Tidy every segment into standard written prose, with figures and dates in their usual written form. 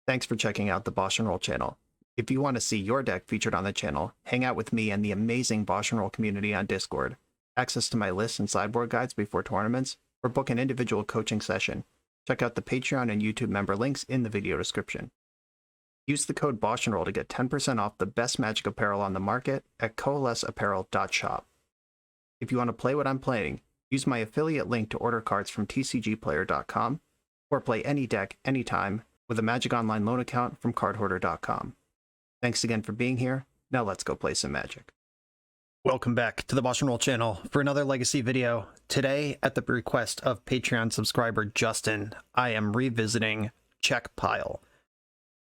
Thanks for checking out the BoshNRoll channel. If you want to see your deck featured on the channel, hang out with me and the amazing BoshNRoll community on Discord, access to my lists and sideboard guides before tournaments, or book an individual coaching session, check out the Patreon and YouTube member links in the video description. Use the code BoshNRoll to get 10% off the best Magic apparel on the market at coalesceapparel.shop. If you want to play what I'm playing, use my affiliate link to order cards from tcgplayer.com, or play any deck, anytime, with a Magic Online loan account from cardhoarder.com. Thanks again for being here. Now let's go play some Magic. Welcome back to the BoshNRoll channel for another Legacy video. Today, at the request of Patreon subscriber Justin, I am revisiting Czech Pile.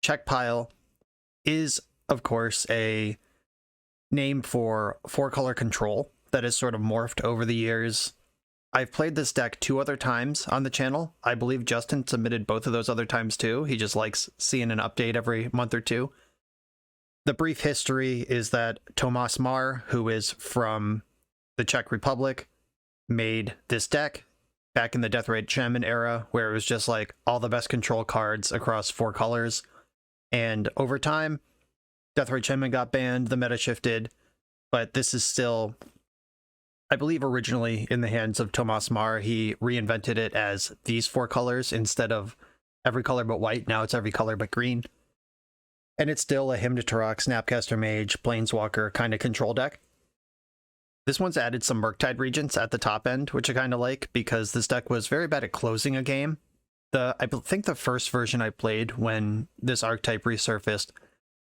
Czech Pile is, of course, a name for 4-color control that has sort of morphed over the years. I've played this deck 2 other times on the channel. I believe Justin submitted both of those other times too. He just likes seeing an update every month or two. The brief history is that Tomáš Mar, who is from the Czech Republic, made this deck back in the Deathrite Shaman era, where it was just like all the best control cards across 4 colors. And over time, Deathrite Shaman got banned, the meta shifted, but this is still, I believe, originally in the hands of Tomáš Mar. He reinvented it as these 4 colors instead of every color but white. Now it's every color but green. And it's still a Hymn to Tarok, Snapcaster Mage, Planeswalker kind of control deck. This one's added some Murktide Regents at the top end, which I kind of like, because this deck was very bad at closing a game. I think the first version I played when this archetype resurfaced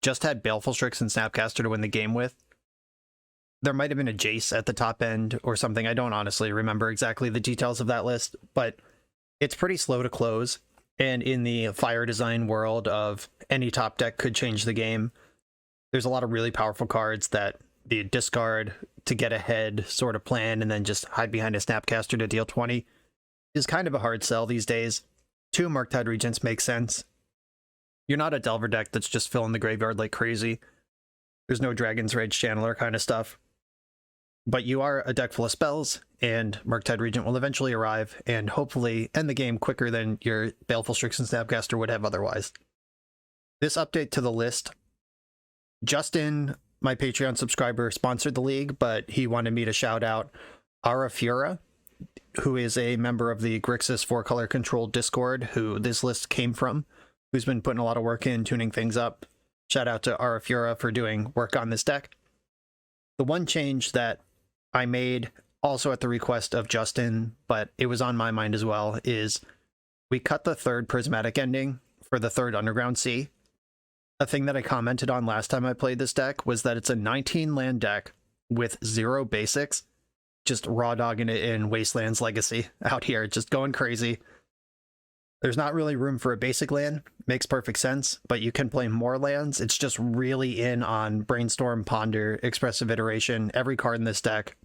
just had Baleful Strix and Snapcaster to win the game with. There might have been a Jace at the top end or something. I don't honestly remember exactly the details of that list, but it's pretty slow to close. And in the fire design world of any top deck could change the game, there's a lot of really powerful cards that the discard to get ahead sort of plan and then just hide behind a Snapcaster to deal 20 is kind of a hard sell these days. 2 Murktide Regents make sense. You're not a Delver deck that's just filling the graveyard like crazy. There's no Dragon's Rage Channeler kind of stuff. But you are a deck full of spells, and Murktide Regent will eventually arrive and hopefully end the game quicker than your Baleful Strix and Snapcaster would have otherwise. This update to the list, Justin, my Patreon subscriber, sponsored the league, but he wanted me to shout out Arafura, who is a member of the Grixis 4-color control Discord, who this list came from, who's been putting a lot of work in, tuning things up. Shout out to Arafura for doing work on this deck. The one change that I made, also at the request of Justin, but it was on my mind as well, is we cut the 3rd prismatic ending for the 3rd Underground Sea. A thing that I commented on last time I played this deck was that it's a 19 land deck with 0 basics, just raw dogging it in Wastelands Legacy out here, just going crazy. There's not really room for a basic land, makes perfect sense, but you can play more lands. It's just really in on Brainstorm, Ponder, Expressive Iteration. Every card in this deck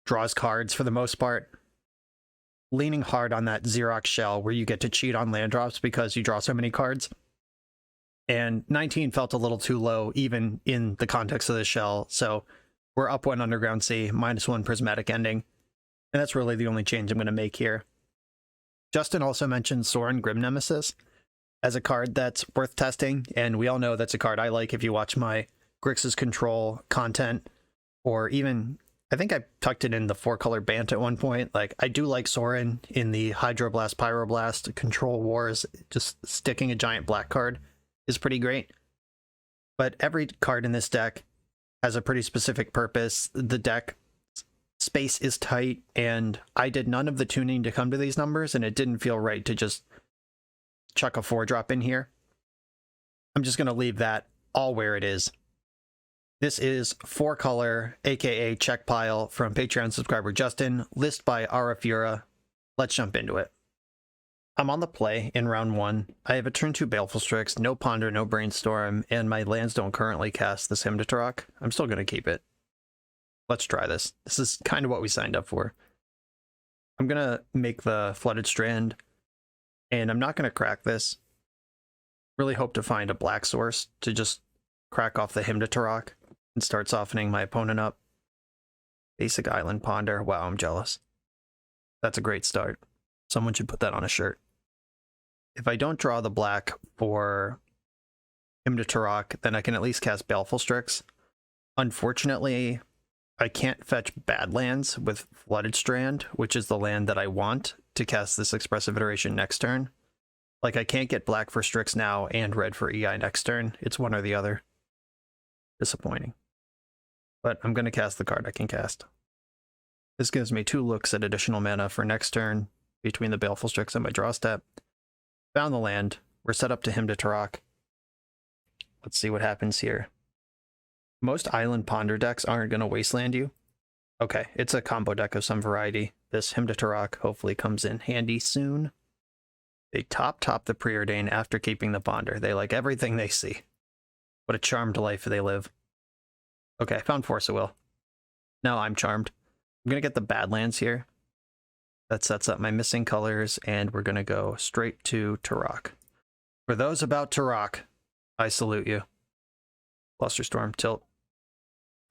draws cards for the most part. Leaning hard on that Xerox shell where you get to cheat on land drops because you draw so many cards. And 19 felt a little too low, even in the context of the shell, so we're up 1 Underground Sea, -1 prismatic ending. And that's really the only change I'm going to make here. Justin also mentioned Sorin Grim Nemesis as a card that's worth testing, and we all know that's a card I like if you watch my Grixis Control content, or even, I think I tucked it in the 4-color Bant at one point. Like, I do like Sorin in the Hydroblast, Pyroblast, Control Wars. Just sticking a giant black card is pretty great. But every card in this deck has a pretty specific purpose. The deck space is tight, and I did none of the tuning to come to these numbers, and it didn't feel right to just chuck a 4-drop in here. I'm just going to leave that all where it is. This is 4-color, aka Czech Pile, from Patreon subscriber Justin, list by Arafura. Let's jump into it. I'm on the play in round 1. I have a turn 2 Baleful Strix, no Ponder, no Brainstorm, and my lands don't currently cast this Hymn to Tarok. I'm still going to keep it. Let's try this. This is kind of what we signed up for. I'm going to make the Flooded Strand, and I'm not going to crack this. Really hope to find a black source to just crack off the Hymn to Tarok and start softening my opponent up. Basic Island Ponder. Wow, I'm jealous. That's a great start. Someone should put that on a shirt. If I don't draw the black for him to Turok, then I can at least cast Baleful Strix. Unfortunately, I can't fetch Badlands with Flooded Strand, which is the land that I want to cast this Expressive Iteration next turn. Like, I can't get black for Strix now and red for EI next turn. It's one or the other. Disappointing. But I'm going to cast the card I can cast. This gives me 2 looks at additional mana for next turn between the Baleful Strix and my draw step. Found the land. We're set up to him to Turok. Let's see what happens here. Most Island Ponder decks aren't going to wasteland you. Okay, it's a combo deck of some variety. This him to Turok hopefully comes in handy soon. They top the Preordain after keeping the Ponder. They like everything they see. What a charmed life they live. Okay, I found Force of Will. Now I'm charmed. I'm going to get the Badlands here. That sets up my missing colors, and we're going to go straight to Turok. For those about Turok, I salute you. Flusterstorm, tilt.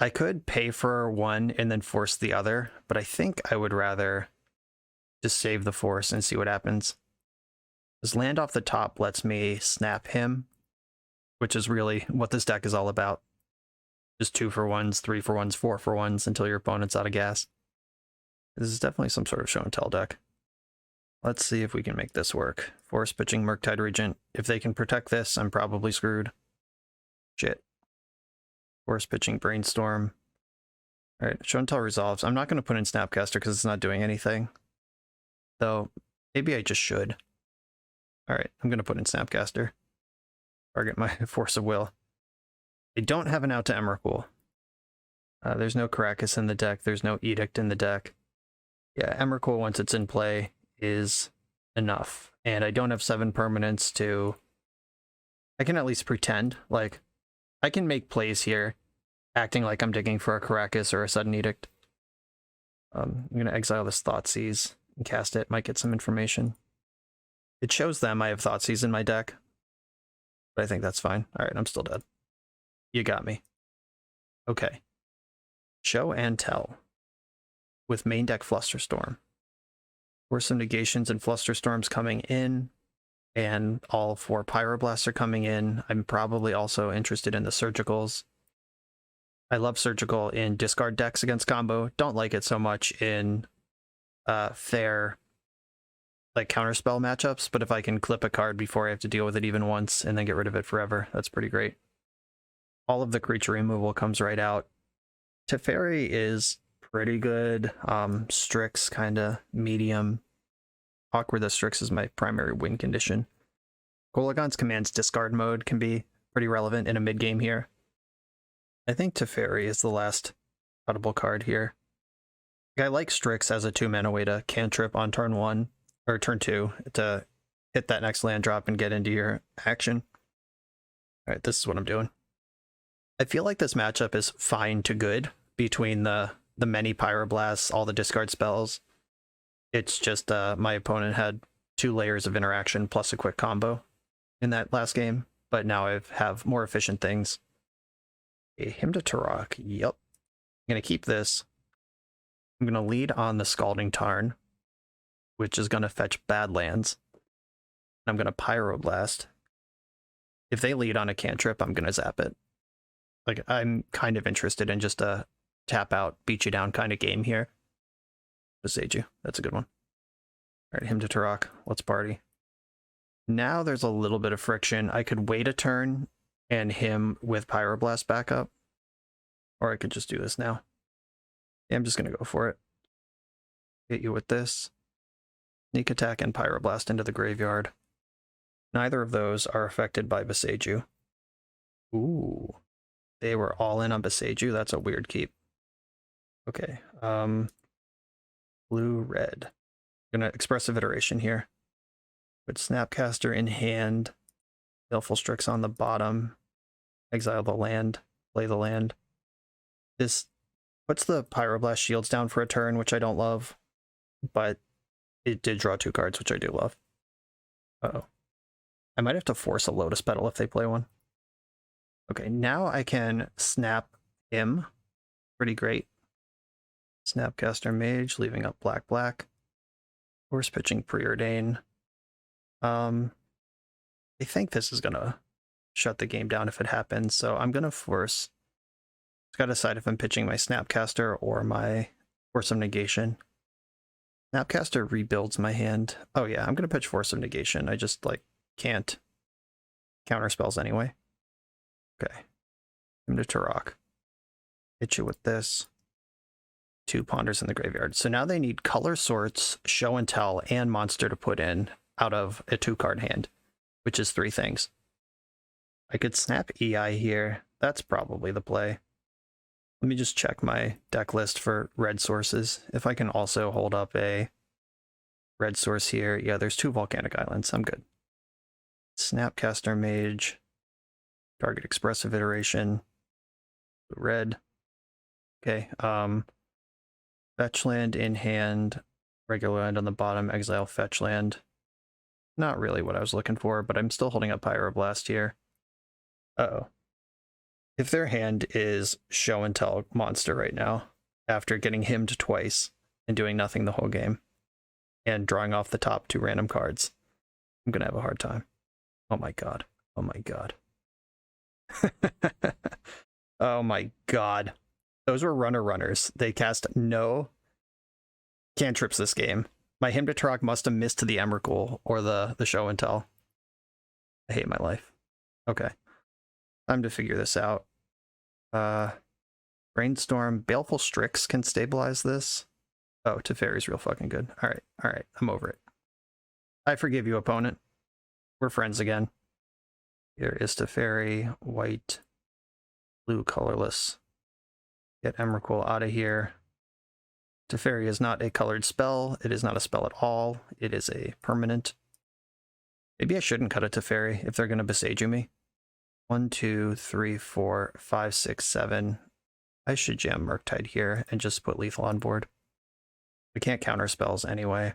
I could pay for one and then force the other, but I think I would rather just save the force and see what happens. This land off the top lets me snap him, which is really what this deck is all about. Just 2-for-1s, 3-for-1s, 4-for-1s until your opponent's out of gas. This is definitely some sort of show and tell deck. Let's see if we can make this work. Force pitching Murktide Regent. If they can protect this, I'm probably screwed. Shit. Force pitching Brainstorm. Alright, show and tell resolves. I'm not going to put in Snapcaster because it's not doing anything. Though, maybe I just should. Alright, I'm going to put in Snapcaster. Target my Force of Will. I don't have an out to Emrakul. There's no Caracas in the deck. There's no Edict in the deck. Yeah, Emrakul, once it's in play, is enough. And I don't have 7 permanents to... I can at least pretend. Like, I can make plays here, acting like I'm digging for a Caracas or a Sudden Edict. I'm going to exile this Thoughtseize and cast it. Might get some information. It shows them I have Thoughtseize in my deck. But I think that's fine. Alright, I'm still dead. You got me. Okay. Show and tell. With main deck Flusterstorm. Force some negations and Flusterstorms coming in. And all 4 Pyroblasts are coming in. I'm probably also interested in the Surgicals. I love Surgical in discard decks against combo. Don't like it so much in fair like counterspell matchups, but if I can clip a card before I have to deal with it even once and then get rid of it forever, that's pretty great. All of the creature removal comes right out. Teferi is pretty good. Strix kind of medium. Awkward that Strix is my primary win condition. Golagon's Command's discard mode can be pretty relevant in a mid-game here. I think Teferi is the last cuttable card here. I like Strix as a 2-mana way to cantrip on turn 1, or turn 2, to hit that next land drop and get into your action. Alright, this is what I'm doing. I feel like this matchup is fine to good between the many Pyroblasts, all the discard spells. It's just my opponent had 2 layers of interaction plus a quick combo in that last game, but now I have more efficient things. Okay, him to Turok, yep. I'm going to keep this. I'm going to lead on the Scalding Tarn, which is going to fetch Badlands. I'm going to Pyroblast. If they lead on a cantrip, I'm going to zap it. Like, I'm kind of interested in just a tap out, beat you down kind of game here. Besage you. That's a good one. All right, him to Turok. Let's party. Now there's a little bit of friction. I could wait a turn and him with Pyroblast back up. Or I could just do this now. Yeah, I'm just going to go for it. Hit you with this. Sneak attack and Pyroblast into the graveyard. Neither of those are affected by Besage you. Ooh. They were all in on Besage you. That's a weird keep. Okay. Blue, red. I'm gonna Expressive Iteration here. Put Snapcaster in hand. Baleful Strix on the bottom. Exile the land. Play the land. This puts the Pyroblast shields down for a turn, which I don't love. But it did draw 2 cards, which I do love. Uh-oh. I might have to force a Lotus Petal if they play one. Okay, now I can snap him. Pretty great. Snapcaster Mage, leaving up black. Force pitching Preordain. I think this is gonna shut the game down if it happens. So I'm going to force. I've got to decide if I'm pitching my Snapcaster or my Force of Negation. Snapcaster rebuilds my hand. Oh yeah, I'm going to pitch Force of Negation. I just like can't counter spells anyway. Okay. I'm to Turok. Hit you with this. 2 Ponders in the graveyard. So now they need Color Sorts, Show and Tell, and Monster to put in out of a 2-card hand, which is 3 things. I could snap EI here. That's probably the play. Let me just check my deck list for red sources. If I can also hold up a red source here. Yeah, there's 2 Volcanic Islands. I'm good. Snapcaster Mage. Target Expressive Iteration. Red. Okay. Fetch land in hand. Regular land on the bottom. Exile fetch land. Not really what I was looking for, but I'm still holding up Pyroblast here. Uh-oh. If their hand is Show and Tell Monster right now, after getting himmed twice and doing nothing the whole game, and drawing off the top 2 random cards, I'm going to have a hard time. Oh my god. Oh my god. Oh my god. Those were runners. They cast no cantrips this game. My Hymn to Turok must have missed the Emrakul or the Show and Tell. I hate my life. Okay. Time to figure this out. Brainstorm. Baleful Strix can stabilize this. Oh, Teferi's real fucking good. Alright, I'm over it. I forgive you, opponent. We're friends again. Here is Teferi, white, blue, colorless. Get Emrakul out of here. Teferi is not a colored spell. It is not a spell at all. It is a permanent. Maybe I shouldn't cut a Teferi if they're going to Beseiju me. 1, 2, 3, 4, 5, 6, 7. I should jam Murktide here and just put lethal on board. We can't counter spells anyway.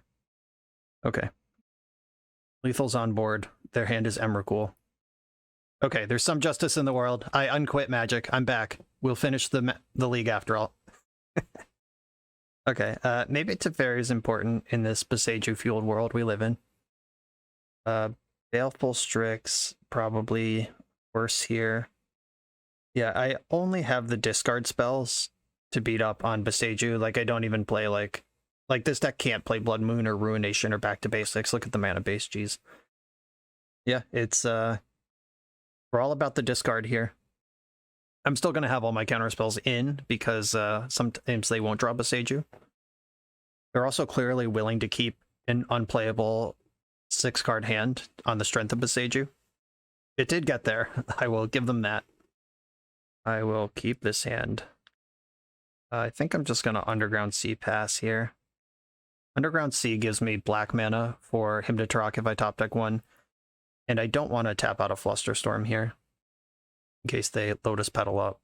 Okay. Lethal's on board. Their hand is Emrakul. Okay, there's some justice in the world. I unquit Magic. I'm back. We'll finish the league after all. Okay, maybe Teferi is important in this Beseiju-fueled world we live in. Baleful Strix, probably worse here. Yeah, I only have the discard spells to beat up on Beseiju. Like, I don't even play, like this deck can't play Blood Moon or Ruination or Back to Basics. Look at the mana base, geez. Yeah, it's, we're all about the discard here. I'm still going to have all my counter spells in because sometimes they won't draw Beseiju. They're also clearly willing to keep an unplayable 6-card hand on the strength of Beseiju. It did get there. I will give them that. I will keep this hand. I think I'm just going to Underground Sea pass here. Underground Sea gives me black mana for Hymn to Turok if I top deck 1. And I don't want to tap out a Flusterstorm here, in case they Lotus Petal up.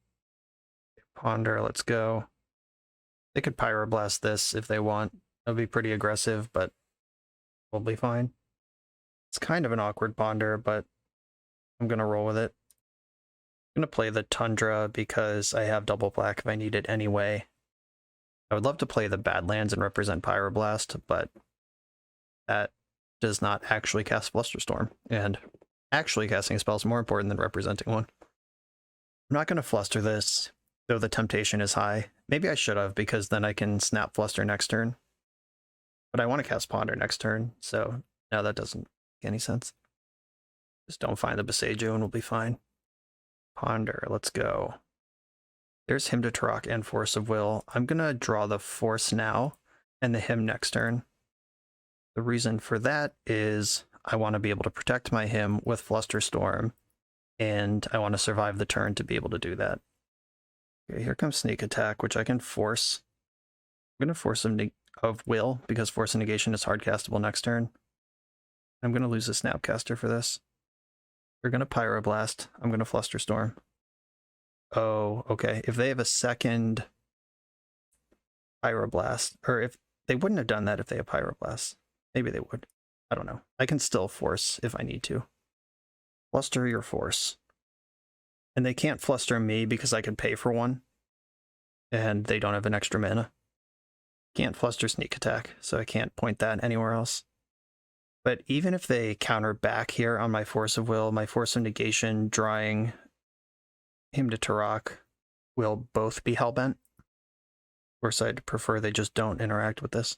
Ponder, let's go. They could Pyroblast this if they want. That would be pretty aggressive, but probably fine. It's kind of an awkward Ponder, but I'm going to roll with it. I'm going to play the Tundra because I have double black if I need it anyway. I would love to play the Badlands and represent Pyroblast, but that does not actually cast Flusterstorm, and actually casting a spell is more important than representing one. I'm not going to Fluster this, though the temptation is high. Maybe I should have, because then I can snap Fluster next turn. But I want to cast Ponder next turn, so no, that doesn't make any sense. Just don't find the Beseiju and we'll be fine. Ponder, let's go. There's Hymn to Turok and Force of Will. I'm going to draw the Force now and the Hymn next turn. The reason for that is I want to be able to protect my Hymn with Flusterstorm, and I want to survive the turn to be able to do that. Okay, here comes Sneak Attack, which I can force. I'm going to force of Will, because Force of Negation is hard castable next turn. I'm going to lose a Snapcaster for this. They're going to Pyroblast. I'm going to Flusterstorm. Oh, okay. If they have a second Pyroblast, or if they wouldn't have done that if they have Pyroblast. Maybe they would. I don't know. I can still force if I need to. Fluster your Force. And they can't Fluster me because I could pay for one. And they don't have an extra mana. Can't Fluster Sneak Attack, so I can't point that anywhere else. But even if they counter back here on my Force of Will, my Force of Negation, drawing him to Turok will both be Hellbent. Of course, I'd prefer they just don't interact with this.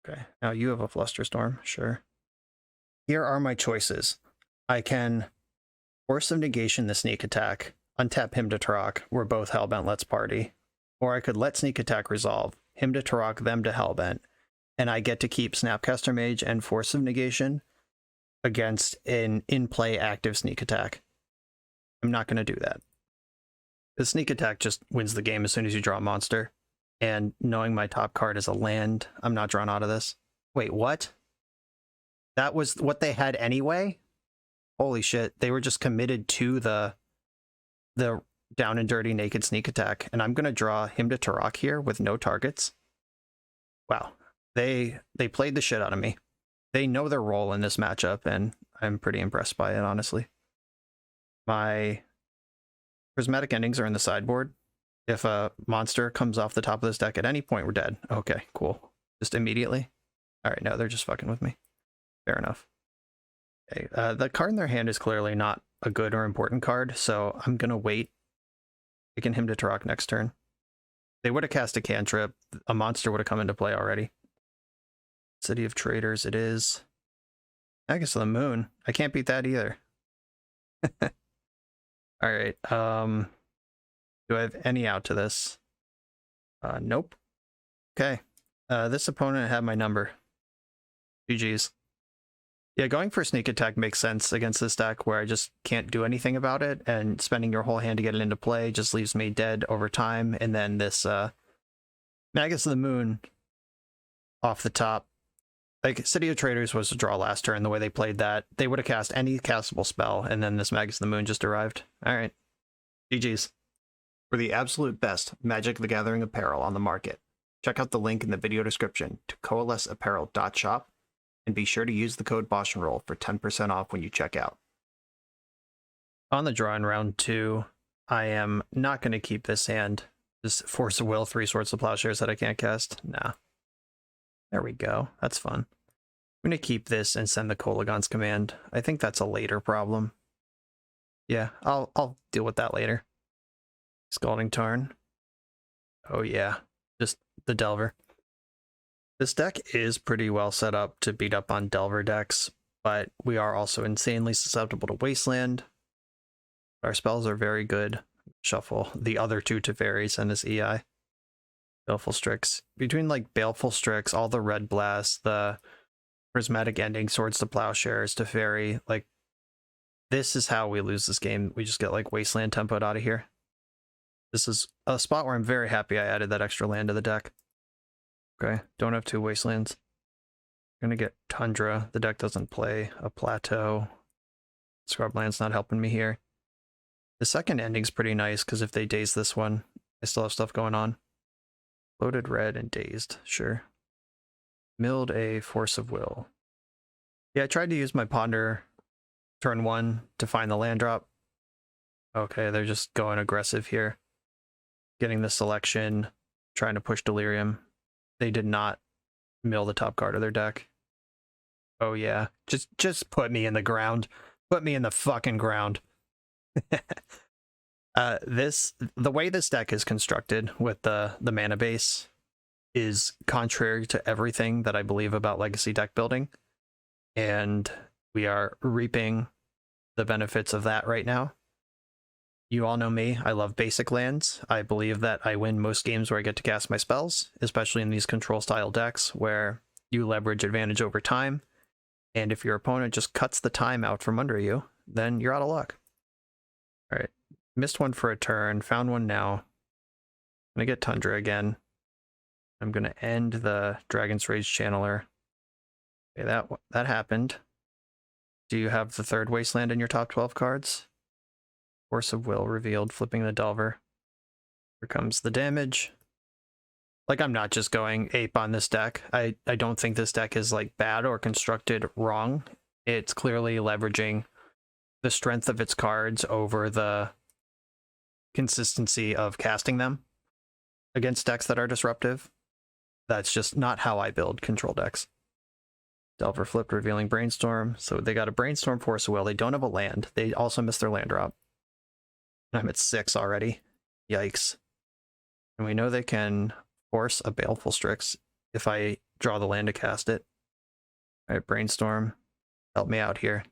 Okay, now you have a Flusterstorm, sure. Here are my choices. I can Force of Negation the Sneak Attack, untap him to Turok, we're both Hellbent, let's party. Or I could let Sneak Attack resolve, him to Turok, them to Hellbent, and I get to keep Snapcaster Mage and Force of Negation against an in-play active Sneak Attack. I'm not going to do that. The Sneak Attack just wins the game as soon as you draw a monster, and knowing my top card is a land, I'm not drawn out of this. Wait, what? That was what they had anyway? Holy shit, they were just committed to the down and dirty naked Sneak Attack, and I'm going to draw him to Turok here with no targets. Wow. They played the shit out of me. They know their role in this matchup, and I'm pretty impressed by it, honestly. My Prismatic Endings are in the sideboard. If a monster comes off the top of this deck at any point, we're dead. Okay, cool. Just immediately? Alright, no, they're just fucking with me. Fair enough. Okay, the card in their hand is clearly not a good or important card, so I'm gonna wait. Taking him to Turok next turn. They would have cast a cantrip. A monster would have come into play already. City of Traders it is. Magus of the Moon. I can't beat that either. Alright, do I have any out to this? Nope. Okay. This opponent had my number. GG's. Yeah, going for Sneak Attack makes sense against this deck where I just can't do anything about it, and spending your whole hand to get it into play just leaves me dead over time, and then this Magus of the Moon off the top. Like, City of Traders was a draw last turn, the way they played that. They would have cast any castable spell, and then this Magus of the Moon just arrived. Alright. GG's. For the absolute best Magic the Gathering apparel on the market, check out the link in the video description to coalesceapparel.shop, and be sure to use the code BoshNRoll for 10% off when you check out. On the draw in round 2, I am not going to keep this hand. This Force of Will, 3 Swords of Plowshares that I can't cast. Nah. There we go. That's fun. I'm going to keep this and send the Kolaghan's Command. I think that's a later problem. Yeah, I'll deal with that later. Scalding Tarn. Oh yeah, just the Delver. This deck is pretty well set up to beat up on Delver decks, but we are also insanely susceptible to Wasteland. Our spells are very good. Shuffle the other 2 Teferis and this EI. Baleful Strix. Between like Baleful Strix, all the Red Blasts, the Prismatic Ending, Swords to Plowshares, Teferi, like, this is how we lose this game. We just get like Wasteland tempoed out of here. This is a spot where I'm very happy I added that extra land to the deck. Okay, don't have 2 Wastelands. I'm gonna get Tundra. The deck doesn't play a Plateau. Scrubland's not helping me here. The second ending's pretty nice, because if they daze this one, I still have stuff going on. Loaded Red and Dazed, sure. Milled a Force of Will. Yeah, I tried to use my Ponder turn 1 to find the land drop. Okay, they're just going aggressive here. Getting the selection, trying to push Delirium. They did not mill the top card of their deck. Oh yeah, just put me in the ground. Put me in the fucking ground. The way this deck is constructed with the mana base is contrary to everything that I believe about Legacy deck building, and we are reaping the benefits of that right now. You all know me, I love basic lands. I believe that I win most games where I get to cast my spells, especially in these control style decks where you leverage advantage over time, and if your opponent just cuts the time out from under you, then you're out of luck. Alright, missed one for a turn, found one now. I'm gonna get Tundra again. I'm gonna end the Dragon's Rage Channeler. Okay, that happened. Do you have the 3rd Wasteland in your top 12 cards? Force of Will revealed, flipping the Delver. Here comes the damage. Like, I'm not just going ape on this deck. I don't think this deck is like bad or constructed wrong. It's clearly leveraging the strength of its cards over the consistency of casting them against decks that are disruptive. That's just not how I build control decks. Delver flipped, revealing Brainstorm. So they got a Brainstorm, Force of Will. They don't have a land. They also missed their land drop. And I'm at 6 already. Yikes. And we know they can force a Baleful Strix if I draw the land to cast it. All right, Brainstorm, help me out here.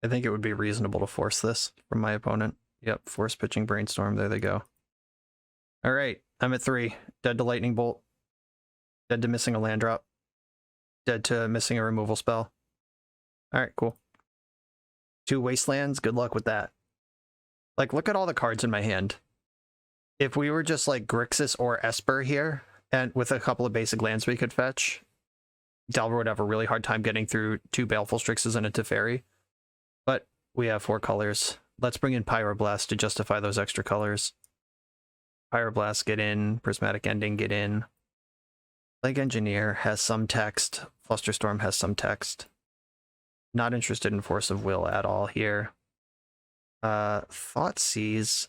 I think it would be reasonable to force this from my opponent. Yep, force pitching Brainstorm. There they go. All right, I'm at 3. Dead to Lightning Bolt. Dead to missing a land drop. Dead to missing a removal spell. All right, cool. 2 Wastelands. Good luck with that. Like, look at all the cards in my hand. If we were just like Grixis or Esper here, and with a couple of basic lands we could fetch, Delver would have a really hard time getting through 2 Baleful Strixes and a Teferi. But we have 4 colors. Let's bring in Pyroblast to justify those extra colors. Pyroblast, get in. Prismatic Ending, get in. Plague Engineer has some text. Flusterstorm has some text. Not interested in Force of Will at all here. Thoughtseize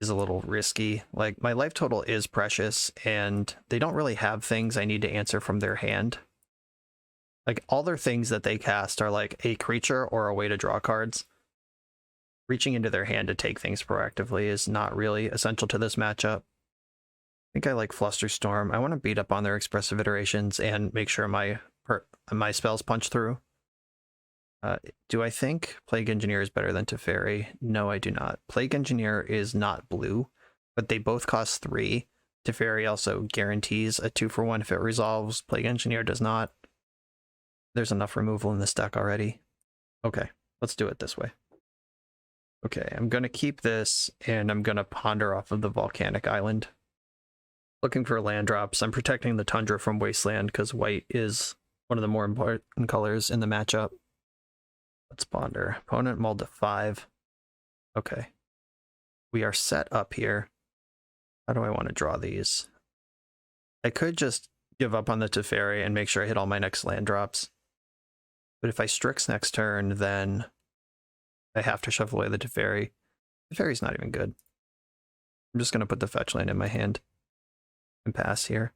is a little risky. Like, my life total is precious, and they don't really have things I need to answer from their hand. Like, all their things that they cast are like a creature or a way to draw cards. Reaching into their hand to take things proactively is not really essential to this matchup. I think I like Flusterstorm. I want to beat up on their expressive iterations and make sure my spells punch through. Do I think Plague Engineer is better than Teferi? No, I do not. Plague Engineer is not blue, but they both cost 3. Teferi also guarantees a 2-for-1 if it resolves. Plague Engineer does not. There's enough removal in this deck already. Okay, let's do it this way. Okay, I'm going to keep this, and I'm going to ponder off of the Volcanic Island. Looking for land drops. I'm protecting the Tundra from Wasteland, because white is one of the more important colors in the matchup. Let's ponder. Opponent mulled to 5. Okay. We are set up here. How do I want to draw these? I could just give up on the Teferi and make sure I hit all my next land drops. But if I Strix next turn, then I have to shuffle away the Teferi. Teferi's not even good. I'm just going to put the fetch land in my hand and pass here.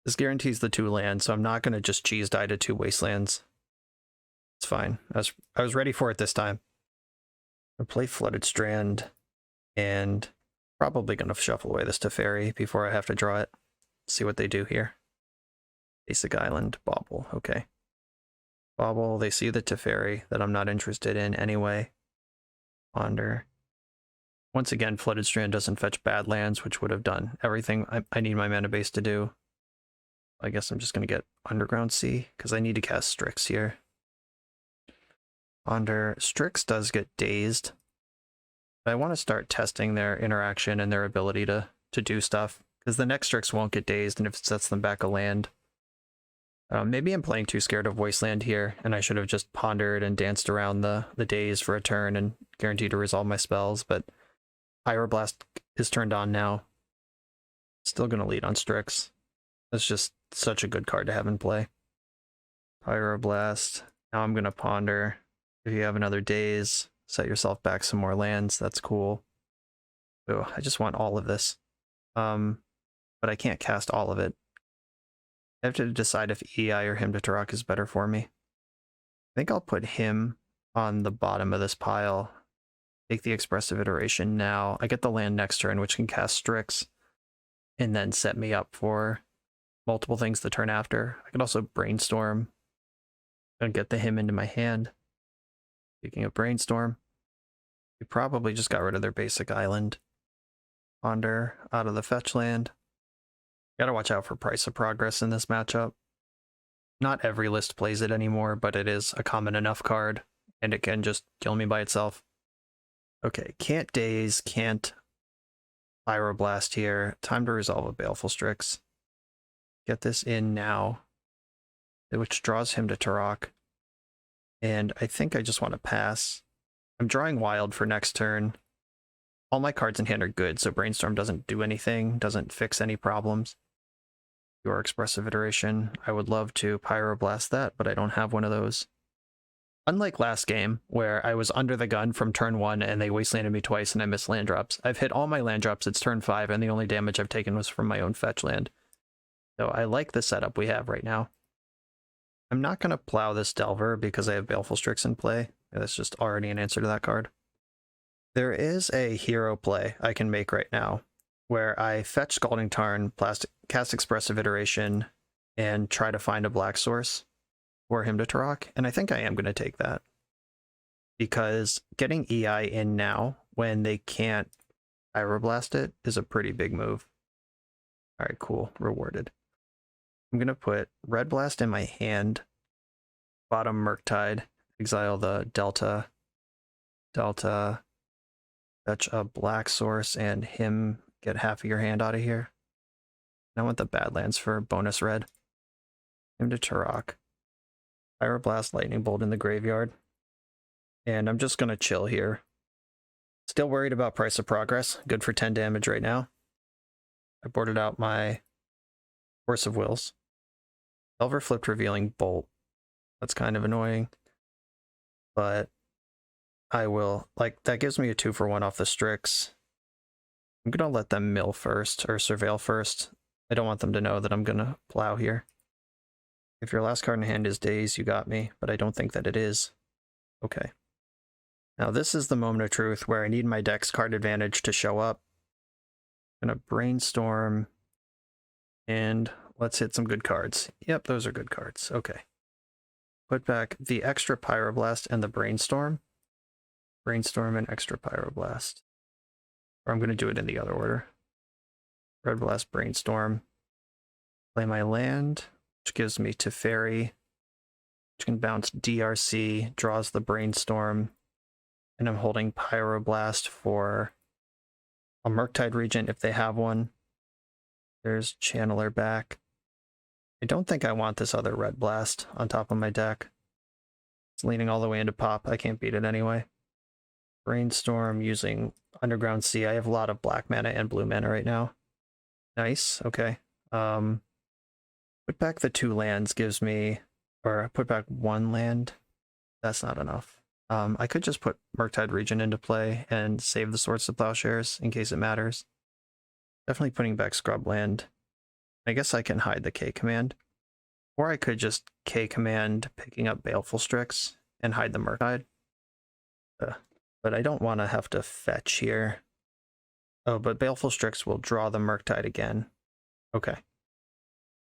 This guarantees the 2 lands, so I'm not going to just cheese die to 2 Wastelands. It's fine. I was ready for it this time. I'll play Flooded Strand, and probably going to shuffle away this Teferi before I have to draw it. See what they do here. Basic Island, Bauble, okay. Bauble, they see the Teferi that I'm not interested in anyway. Ponder. Once again, Flooded Strand doesn't fetch bad lands, which would have done everything I need my mana base to do. I guess I'm just going to get Underground Sea, because I need to cast Strix here. Ponder. Strix does get dazed. But I want to start testing their interaction and their ability to do stuff, because the next Strix won't get dazed, and if it sets them back a land. Maybe I'm playing too scared of Wasteland here, and I should have just pondered and danced around the daze for a turn and guaranteed to resolve my spells, but Pyroblast is turned on now. Still going to lead on Strix. That's just such a good card to have in play. Pyroblast. Now I'm going to ponder. If you have another daze, set yourself back some more lands. That's cool. Oh, I just want all of this. But I can't cast all of it. I have to decide if EI or Hymn to Tarak is better for me. I think I'll put him on the bottom of this pile. Take the expressive iteration now. I get the land next turn, which can cast Strix, and then set me up for multiple things the turn after. I could also Brainstorm and get the Hymn into my hand. Speaking of Brainstorm, we probably just got rid of their basic island. Ponder out of the fetch land. Gotta watch out for Price of Progress in this matchup. Not every list plays it anymore, but it is a common enough card, and it can just kill me by itself. Okay, can't daze, can't Pyroblast here. Time to resolve a Baleful Strix. Get this in now, which draws him to Tarak. And I think I just want to pass. I'm drawing Wild for next turn. All my cards in hand are good, so Brainstorm doesn't do anything, doesn't fix any problems. Your expressive iteration, I would love to Pyroblast that, but I don't have one of those. Unlike last game, where I was under the gun from turn 1 and they wastelanded me twice and I missed land drops, I've hit all my land drops, it's turn 5, and the only damage I've taken was from my own fetch land. So I like the setup we have right now. I'm not going to plow this Delver because I have Baleful Strix in play. That's just already an answer to that card. There is a hero play I can make right now where I fetch Scalding Tarn, cast Expressive Iteration, and try to find a black source for him to Turok, and I think I am going to take that. Because getting EI in now when they can't Pyroblast it is a pretty big move. Alright, cool. Rewarded. I'm going to put Red Blast in my hand, bottom Murktide, exile the Delta, fetch a black source, and him get half of your hand out of here. I want the Badlands for bonus red. Him to Turok. Pyroblast Lightning Bolt in the graveyard. And I'm just going to chill here. Still worried about Price of Progress. Good for 10 damage right now. I boarded out my Force of Wills. Delver flipped Revealing Bolt. That's kind of annoying. But I will, like, that gives me a 2-for-1 off the Strix. I'm going to let them mill first, or surveil first. I don't want them to know that I'm going to plow here. If your last card in hand is Daze, you got me, but I don't think that it is. Okay. Now this is the moment of truth where I need my deck's card advantage to show up. I'm going to Brainstorm, and let's hit some good cards. Yep, those are good cards. Okay. Put back the extra Pyroblast and the Brainstorm. Brainstorm and extra Pyroblast. Or I'm going to do it in the other order. Red Blast, Brainstorm. Play my land, which gives me Teferi, which can bounce DRC, draws the Brainstorm, and I'm holding Pyroblast for a Murktide Regent if they have one. There's Channeler back. I don't think I want this other Red Blast on top of my deck. It's leaning all the way into pop. I can't beat it anyway. Brainstorm using Underground Sea. I have a lot of black mana and blue mana right now. Nice, okay. Put back the 2 lands gives me, or put back 1 land. That's not enough. I could just put Murktide Regent into play and save the Swords to Plowshares in case it matters. Definitely putting back Scrubland. I guess I can hide the K command. Or I could just K command picking up Baleful Strix and hide the Murktide. But I don't want to have to fetch here. Oh, but Baleful Strix will draw the Murktide again. Okay.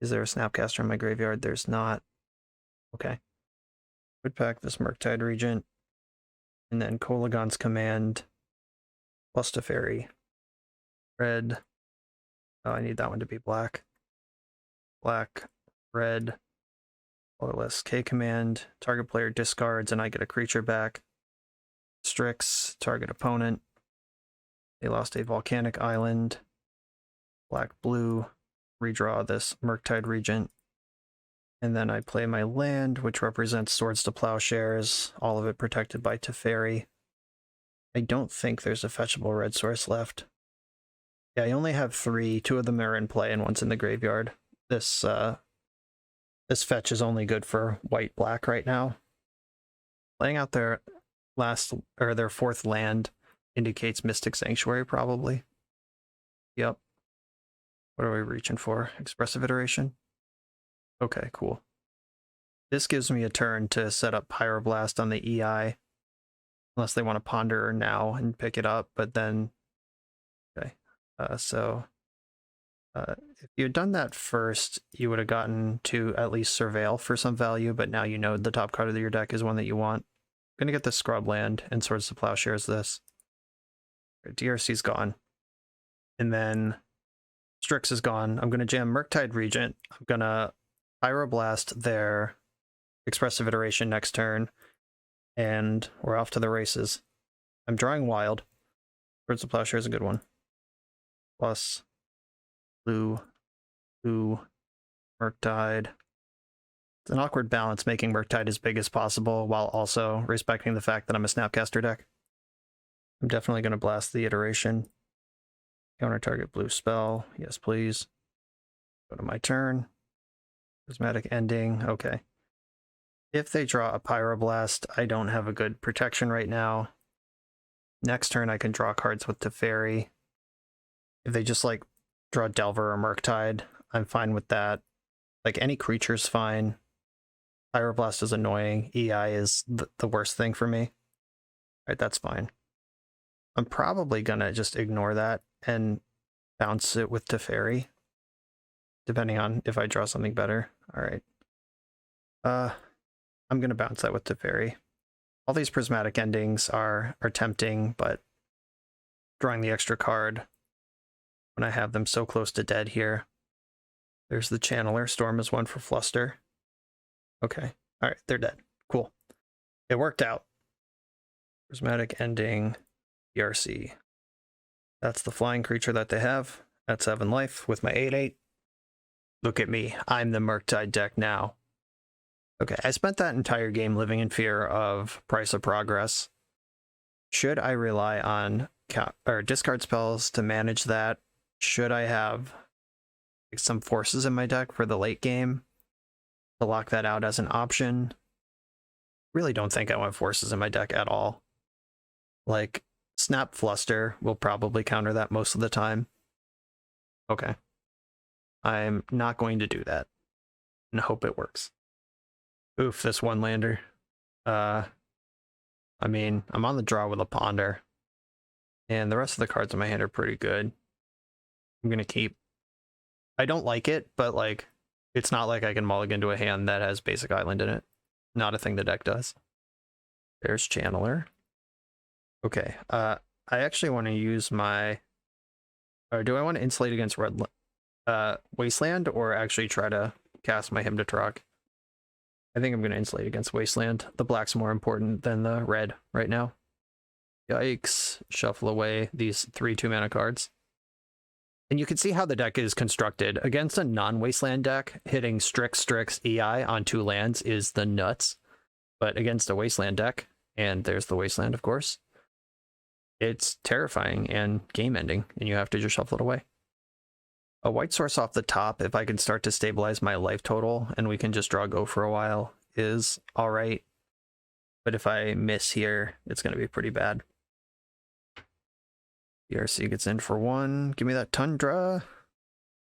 Is there a Snapcaster in my graveyard? There's not. Okay. Put back this Murktide Regent. And then Kolagon's Command. Plus Teferi. Red. Oh, I need that one to be black. Black. Red. Colorless. K command. Target player discards and I get a creature back. Strix. Target opponent. They lost a Volcanic Island. Black, blue. Redraw this Murktide Regent. And then I play my land, which represents Swords to Plowshares, all of it protected by Teferi. I don't think there's a fetchable red source left. Yeah, I only have 3. 2 of them are in play and one's in the graveyard. This fetch is only good for white-black right now. Playing out their their 4th land indicates Mystic Sanctuary, probably. Yep. What are we reaching for? Expressive Iteration? Okay, cool. This gives me a turn to set up Pyroblast on the EI. Unless they want to ponder now and pick it up, but then... Okay, if you had done that first, you would have gotten to at least Surveil for some value, but now you know the top card of your deck is one that you want. I'm going to get the Scrubland and Swords to Plowshares this. DRC's gone. And then Strix is gone. I'm going to jam Murktide Regent. I'm going to Pyroblast their Expressive Iteration next turn. And we're off to the races. I'm drawing Wild. Swords to Plowshare is a good one. Plus blue, Murktide. It's an awkward balance making Murktide as big as possible while also respecting the fact that I'm a Snapcaster deck. I'm definitely going to blast the Iteration. Counter target blue spell. Yes, please. Go to my turn. Prismatic Ending. Okay. If they draw a Pyroblast, I don't have a good protection right now. Next turn, I can draw cards with Teferi. If they just, like, draw Delver or Murktide, I'm fine with that. Like, any creature's fine. Pyroblast is annoying. EI is the worst thing for me. All right, that's fine. I'm probably gonna just ignore that and bounce it with Teferi, depending on if I draw something better. All right. I'm gonna bounce that with Teferi. All these prismatic endings are tempting, but drawing the extra card when I have them so close to dead here. There's the Channeler. Storm is one for Fluster. Okay. All right, they're dead. Cool. It worked out. Prismatic ending, ERC. That's the flying creature that they have at 7 life with my 8/8. Look at me. I'm the Murktide deck now. Okay, I spent that entire game living in fear of Price of Progress. Should I rely on discard spells to manage that? Should I have some forces in my deck for the late game to lock that out as an option? Really don't think I want forces in my deck at all. Like, Snap Fluster will probably counter that most of the time. Okay. I'm not going to do that and hope it works. Oof, this one lander. I mean, I'm on the draw with a Ponder. And the rest of the cards in my hand are pretty good. I'm going to keep... I don't like it, but like, it's not like I can mulligan to a hand that has basic island in it. Not a thing the deck does. There's Channeler. Okay, I actually want to use my... Or do I want to insulate against red Wasteland, or actually try to cast my Hymn to Trog? I think I'm going to insulate against Wasteland. The black's more important than the red right now. Yikes. Shuffle away these 3 2-mana cards. And you can see how the deck is constructed. Against a non-Wasteland deck, hitting Strix, EI on 2 lands is the nuts. But against a Wasteland deck, and there's the Wasteland, of course, it's terrifying and game-ending, and you have to just shuffle it away. A white source off the top, if I can start to stabilize my life total and we can just draw go for a while, is alright. But if I miss here, it's going to be pretty bad. ERC gets in for 1. Give me that Tundra.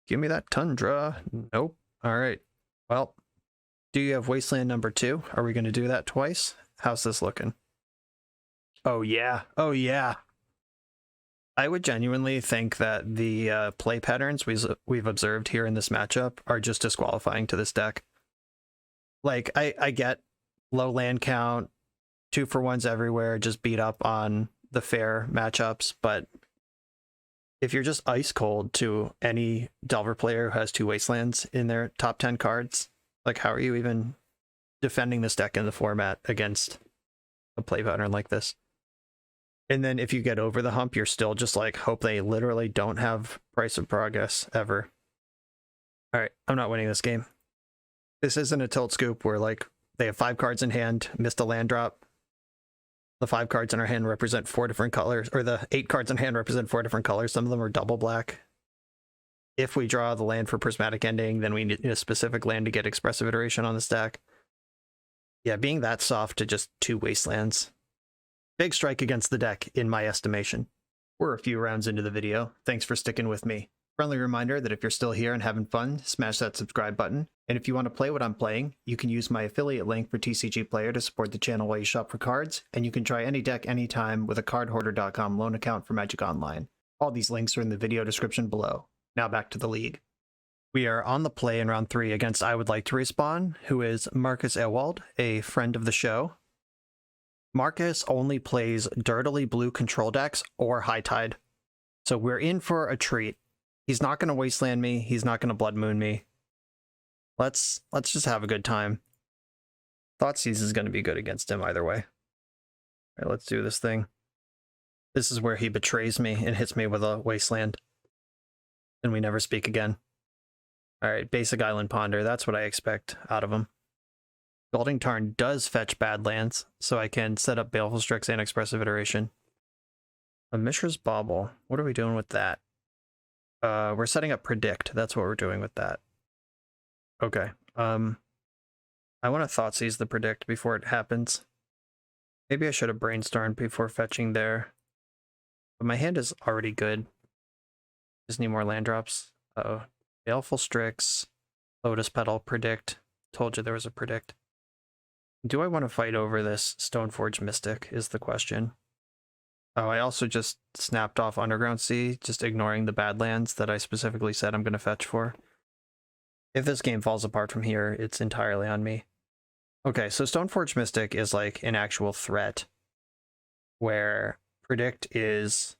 Give me that Tundra. Nope. Alright. Well, do you have Wasteland number 2? Are we going to do that twice? How's this looking? Oh yeah. Oh yeah. I would genuinely think that the play patterns we've observed here in this matchup are just disqualifying to this deck. Like, I get low land count, 2-for-1s everywhere, just beat up on the fair matchups, but if you're just ice cold to any Delver player who has 2 Wastelands in their top 10 cards, like, how are you even defending this deck in the format against a play pattern like this? And then if you get over the hump, you're still just like, hope they literally don't have Price of Progress ever. All right, I'm not winning this game. This isn't a tilt scoop where like they have 5 cards in hand, missed a land drop. The 5 cards in our hand represent 4 different colors, or the 8 cards in hand represent 4 different colors. Some of them are double black. If we draw the land for Prismatic Ending, then we need a specific land to get Expressive Iteration on the stack. Yeah, being that soft to just 2 Wastelands. Big strike against the deck, in my estimation. We're a few rounds into the video. Thanks for sticking with me. Friendly reminder that if you're still here and having fun, smash that subscribe button. And if you want to play what I'm playing, you can use my affiliate link for TCG Player to support the channel while you shop for cards, and you can try any deck anytime with a cardhoarder.com loan account for Magic Online. All these links are in the video description below. Now back to the league. We are on the play in round 3 against I Would Like to Respawn, who is Marcus Ewald, a friend of the show. Marcus only plays dirtily blue control decks or High Tide. So we're in for a treat. He's not going to Wasteland me. He's not going to Blood Moon me. Let's just have a good time. Thoughtseize is going to be good against him either way. All right, let's do this thing. This is where he betrays me and hits me with a Wasteland. And we never speak again. All right, basic Island Ponder. That's what I expect out of him. Scalding Tarn does fetch bad lands, so I can set up Baleful Strix and Expressive Iteration. A Mishra's Bauble. What are we doing with that? We're setting up Predict. That's what we're doing with that. Okay. I want to Thoughtseize the Predict before it happens. Maybe I should have Brainstormed before fetching there. But my hand is already good. Just need more land drops. Uh-oh. Baleful Strix, Lotus Petal, Predict. Told you there was a Predict. Do I want to fight over this Stoneforge Mystic is the question. Oh, I also just snapped off Underground Sea, just ignoring the Badlands that I specifically said I'm going to fetch for. If this game falls apart from here, it's entirely on me. Okay, so Stoneforge Mystic is like an actual threat, where Predict is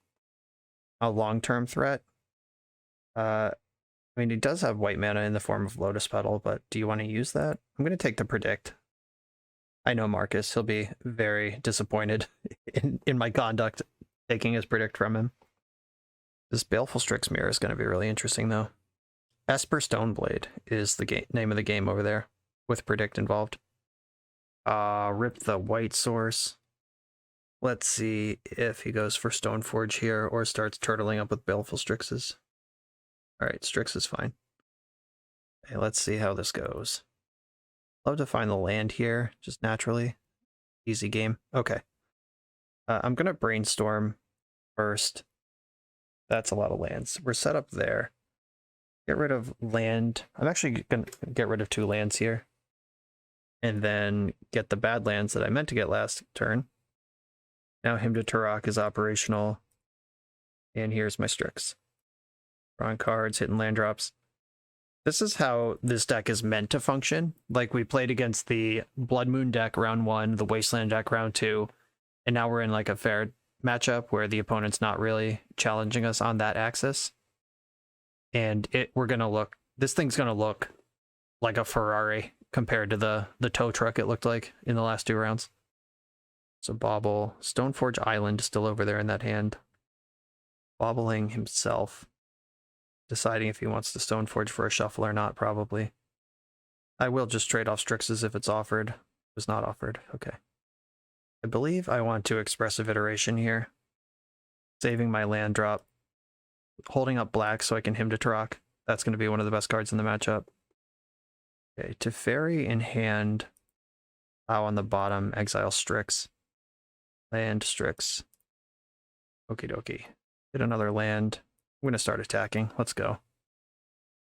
a long-term threat. I mean, he does have white mana in the form of Lotus Petal, but do you want to use that? I'm going to take the Predict. I know Marcus, he'll be very disappointed in my conduct taking his Predict from him. This Baleful Strix Mirror is going to be really interesting, though. Esper Stoneblade is the name of the game over there, with Predict involved. Rip the white source. Let's see if he goes for Stoneforge here or starts turtling up with Baleful Strixes. Alright, Strix is fine. Okay, let's see how this goes. Love to find the land here, just naturally. Easy game. Okay. I'm going to brainstorm first. That's a lot of lands. We're set up there. Get rid of land. I'm actually going to get rid of 2 lands here. And then get the bad lands that I meant to get last turn. Now Hymn to Turok is operational. And here's my Strix. Drawing cards, hitting land drops. This is how this deck is meant to function. Like, we played against the Blood Moon deck round 1, the Wasteland deck round 2, and now we're in like a fair matchup where the opponent's not really challenging us on that axis. And this thing's gonna look like a Ferrari compared to the tow truck it looked like in the last 2 rounds. So Bauble, Stoneforge Island still over there in that hand. Bobbling himself. Deciding if he wants to Stoneforge for a shuffle or not, probably. I will just trade off Strixes if it's offered. It was not offered. Okay. I believe I want to Expressive Iteration here. Saving my land drop. Holding up black so I can Hymn to Turok. That's going to be one of the best cards in the matchup. Okay, Teferi in hand. On the bottom, exile Strix. Land Strix. Okie dokie. Get another land. I'm going to start attacking. Let's go.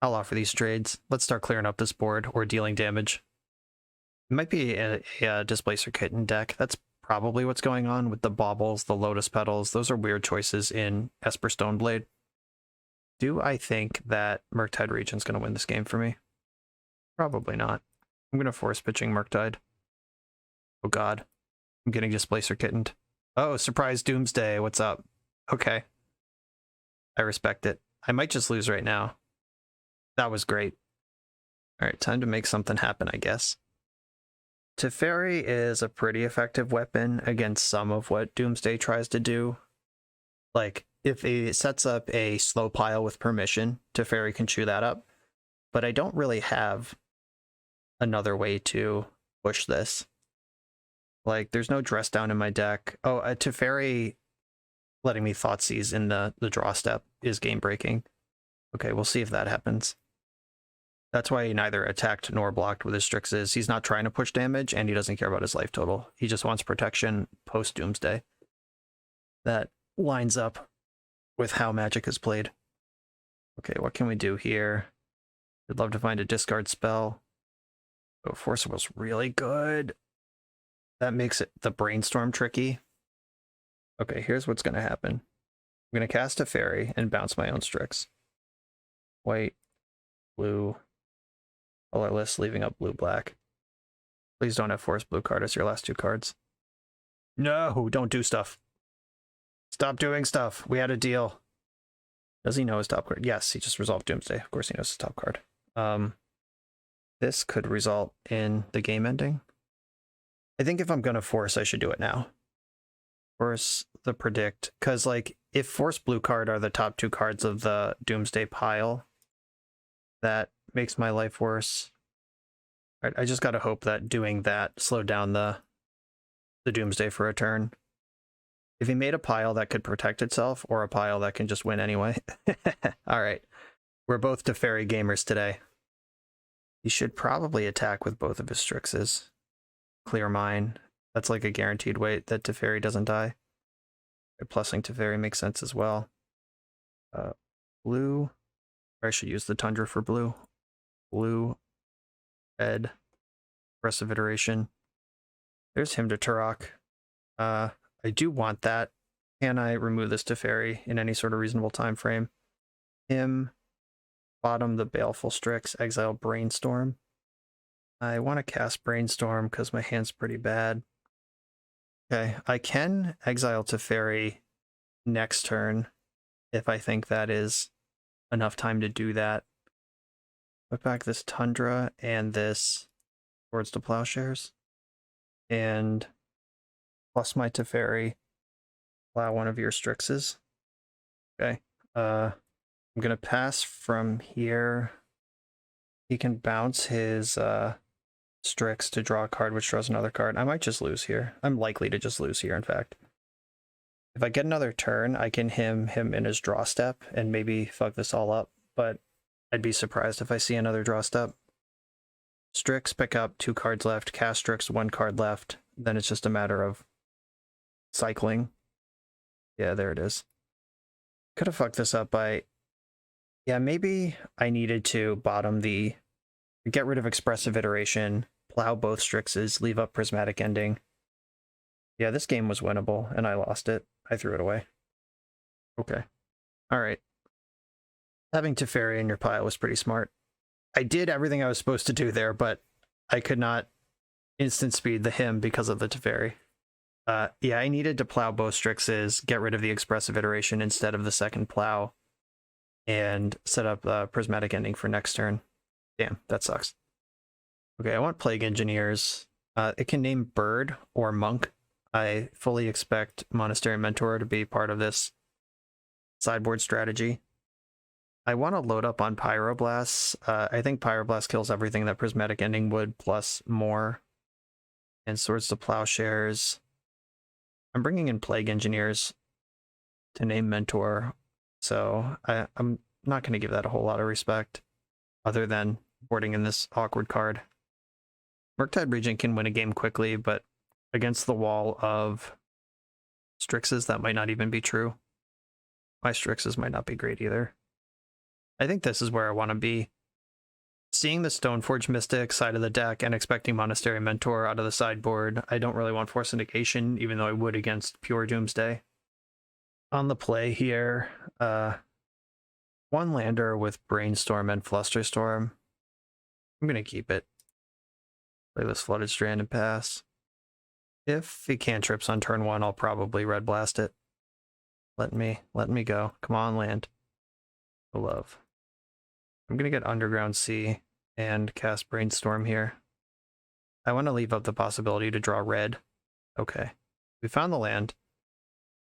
I'll offer these trades. Let's start clearing up this board or dealing damage. It might be a Displacer Kitten deck. That's probably what's going on with the Baubles, the Lotus Petals. Those are weird choices in Esper Stoneblade. Do I think that Murktide Regent's going to win this game for me? Probably not. I'm going to force pitching Murktide. Oh god. I'm getting Displacer Kittened. Oh, surprise Doomsday. What's up? Okay. I respect it. I might just lose right now. That was great. Alright, time to make something happen, I guess. Teferi is a pretty effective weapon against some of what Doomsday tries to do. Like, if it sets up a slow pile with permission, Teferi can chew that up. But I don't really have another way to push this. Like, there's no Dress Down in my deck. Oh, Teferi letting me Thoughtseize in the draw step is game breaking. Okay, we'll see if that happens. That's why he neither attacked nor blocked with his Strixes. He's not trying to push damage, and he doesn't care about his life total. He just wants protection post-Doomsday. That lines up with how Magic is played. Okay, what can we do here? I'd love to find a discard spell. Oh, Force Will's really good. That makes it the Brainstorm tricky. Okay, here's what's going to happen. I'm going to cast a Fairy and bounce my own Strix. White, blue, colorless, leaving up blue-black. Please don't have Force Blue card as your last 2 cards. No, don't do stuff. Stop doing stuff. We had a deal. Does he know his top card? Yes, he just resolved Doomsday. Of course he knows his top card. This could result in the game ending. I think if I'm going to force, I should do it now. Force the Predict, because like if Force Blue card are the top 2 cards of the Doomsday pile, that makes my life worse. Right, I just gotta hope that doing that slowed down the Doomsday for a turn. If he made a pile that could protect itself, or a pile that can just win anyway. Alright, we're both Teferi gamers today. He should probably attack with both of his Strixes. Clear mine. That's like a guaranteed way that Teferi doesn't die. Plussing Teferi makes sense as well. Blue. Or I should use the Tundra for blue. Blue. Red. Aggressive Iteration. There's him to Turok. I do want that. Can I remove this Teferi in any sort of reasonable time frame? Him, bottom the Baleful Strix, exile Brainstorm. I want to cast Brainstorm because my hand's pretty bad. Okay, I can exile Teferi next turn if I think that is enough time to do that. Put back this Tundra and this Swords to Plowshares. And plus my Teferi, allow one of your Strixes. Okay. I'm gonna pass from here. He can bounce his Strix to draw a card, which draws another card. I might just lose here. I'm likely to just lose here, in fact. If I get another turn, I can him in his draw step and maybe fuck this all up, but I'd be surprised if I see another draw step. Strix, pick up 2 cards left, cast Strix, 1 card left. Then it's just a matter of cycling. Yeah, there it is. Could have fucked this up by... Yeah, maybe I needed to bottom the... Get rid of Expressive Iteration, plow both Strixes, leave up Prismatic Ending. Yeah, this game was winnable, and I lost it. I threw it away. Okay. Alright. Having Teferi in your pile was pretty smart. I did everything I was supposed to do there, but I could not instant speed the him because of the Teferi. Yeah, I needed to plow both Strixes, get rid of the Expressive Iteration instead of the second plow, and set up a Prismatic Ending for next turn. Damn, that sucks. Okay, I want Plague Engineers. It can name Bird or Monk. I fully expect Monastery Mentor to be part of this sideboard strategy. I want to load up on Pyroblasts. I think Pyroblast kills everything that Prismatic Ending would, plus more. And Swords to Plowshares. I'm bringing in Plague Engineers to name Mentor, so I'm not going to give that a whole lot of respect, other than boarding in this awkward card. Murktide Regent can win a game quickly, but against the wall of Strixes, that might not even be true. My Strixes might not be great either. I think this is where I want to be. Seeing the Stoneforge Mystic side of the deck and expecting Monastery Mentor out of the sideboard, I don't really want Force of Negation, even though I would against pure Doomsday. On the play here, 1 lander with Brainstorm and Flusterstorm. I'm going to keep it. Play this Flooded Strand and pass. If he cantrips on turn 1, I'll probably Red Blast it. Let me go. Come on, land. Oh, love. I'm going to get Underground Sea and cast Brainstorm here. I want to leave up the possibility to draw red. Okay. We found the land.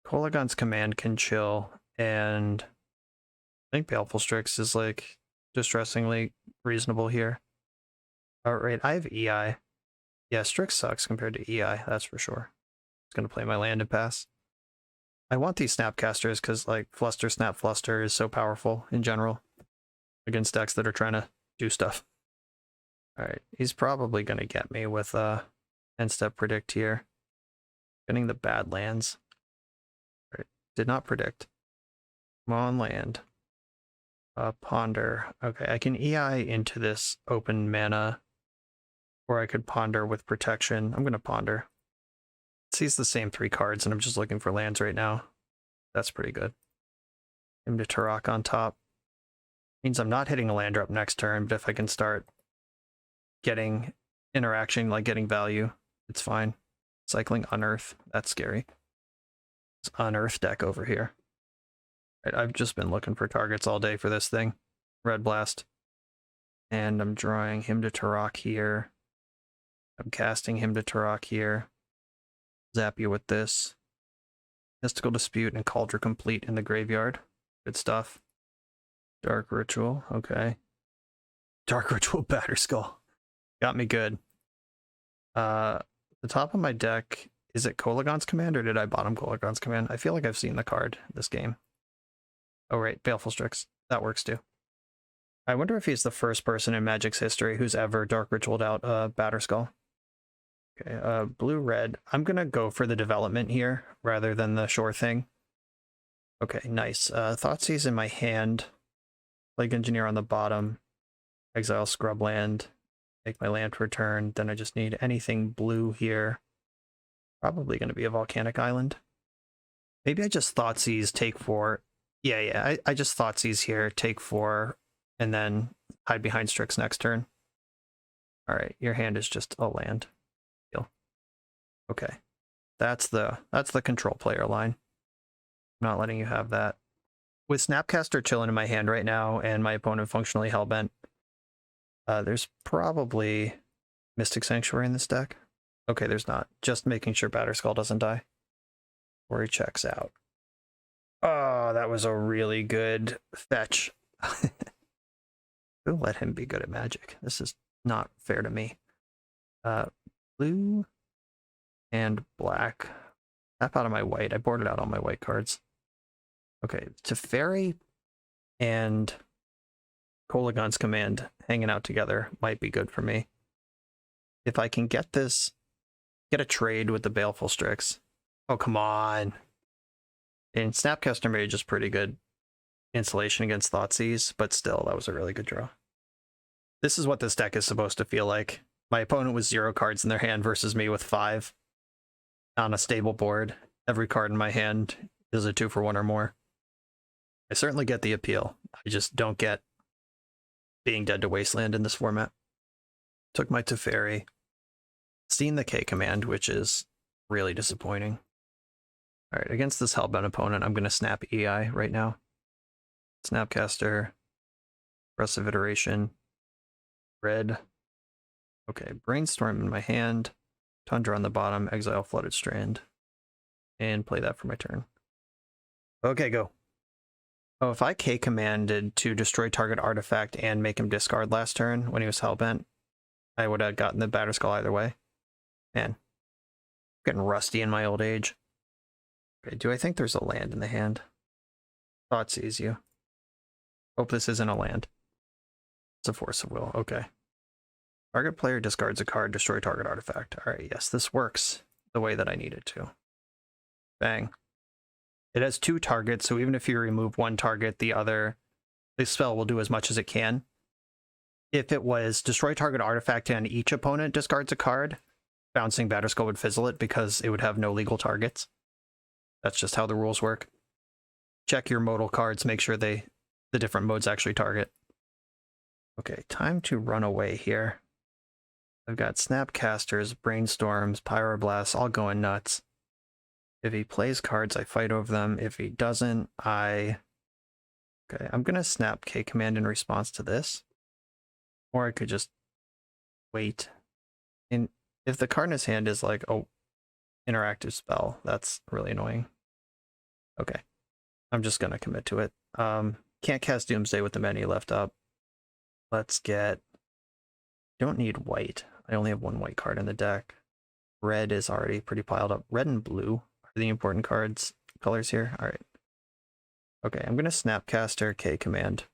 Kolagon's Command can chill, and I think Baleful Strix is, like, distressingly reasonable here. Alright, I have EI. Yeah, Strix sucks compared to EI, that's for sure. It's going to play my land and pass. I want these Snapcasters because, like, Fluster, Snap, Fluster is so powerful in general against decks that are trying to do stuff. Alright, he's probably going to get me with end-step predict here. Getting the bad lands. Alright, did not predict. Come on, land. Ponder. Okay, I can EI into this open mana, or I could ponder with protection. I'm going to ponder. It sees the same 3 cards, and I'm just looking for lands right now. That's pretty good. Him to Turok on top. Means I'm not hitting a land drop next turn, but if I can start getting interaction, like getting value, it's fine. Cycling Unearth, that's scary. It's Unearth deck over here. Right, I've just been looking for targets all day for this thing. Red Blast. And I'm drawing him to Turok here. I'm casting him to Turok here. Zap you with this. Mystical Dispute and Cauldron Complete in the graveyard. Good stuff. Dark Ritual, okay. Dark Ritual Batterskull. Got me good. The top of my deck, is it Kolagon's Command or did I bottom Kolagon's Command? I feel like I've seen the card this game. Oh right, Baleful Strix. That works too. I wonder if he's the first person in Magic's history who's ever Dark Ritualed out Batterskull. Okay, blue-red. I'm gonna go for the development here rather than the sure thing. Okay, nice. Thoughtseize in my hand. Plague Engineer on the bottom. Exile Scrubland. Make my land return. Then I just need anything blue here. Probably going to be a volcanic island. Maybe I just Thoughtseize, take 4. Yeah, I just Thoughtseize here, take 4, and then hide behind Strix next turn. Alright, your hand is just a land. Deal. Okay. That's the control player line. I'm not letting you have that. With Snapcaster chilling in my hand right now, and my opponent functionally hellbent, there's probably Mystic Sanctuary in this deck. Okay, there's not. Just making sure Batterskull doesn't die. Or he checks out. Oh, that was a really good fetch. We'll let him be good at Magic. This is not fair to me. Blue and black. Tap out of my white. I boarded out all my white cards. Okay, Teferi and Kolagon's Command hanging out together might be good for me. If I can get this, get a trade with the Baleful Strix. Oh, come on. And Snapcaster Mage is pretty good insulation against Thoughtseize, but still, that was a really good draw. This is what this deck is supposed to feel like. My opponent with 0 cards in their hand versus me with 5. On a stable board, every card in my hand is a 2-for-1 or more. I certainly get the appeal. I just don't get being dead to Wasteland in this format. Took my Teferi. Seen the K command, which is really disappointing. Alright, against this Hellbent opponent, I'm going to snap EI right now. Snapcaster. Aggressive Iteration. Red. Okay, Brainstorm in my hand. Tundra on the bottom, exile Flooded Strand. And play that for my turn. Okay, go. Oh, if I K commanded to destroy target artifact and make him discard last turn when he was hellbent, I would have gotten the Batterskull either way. Man, getting rusty in my old age. Okay, do I think there's a land in the hand? Thoughtseize you. Hope this isn't a land. It's a Force of Will. Okay. Target player discards a card, destroy target artifact. Alright, yes, this works the way that I need it to. Bang. It has 2 targets, so even if you remove one target, the spell will do as much as it can. If it was destroy target artifact and each opponent discards a card, bouncing Batterskull would fizzle it because it would have no legal targets. That's just how the rules work. Check your modal cards, make sure the different modes actually target. Okay, time to run away here. I've got Snapcasters, Brainstorms, Pyroblasts, all going nuts. If he plays cards, I fight over them. If he doesn't, Okay, I'm going to snap K command in response to this. Or I could just wait. And if the card in his hand is like, oh, interactive spell, that's really annoying. Okay, I'm just going to commit to it. Can't cast Doomsday with the many left up. Let's get... Don't need white. I only have 1 white card in the deck. Red is already pretty piled up. Red and blue are the important colors here. All right. Okay, I'm going to Snapcaster K command.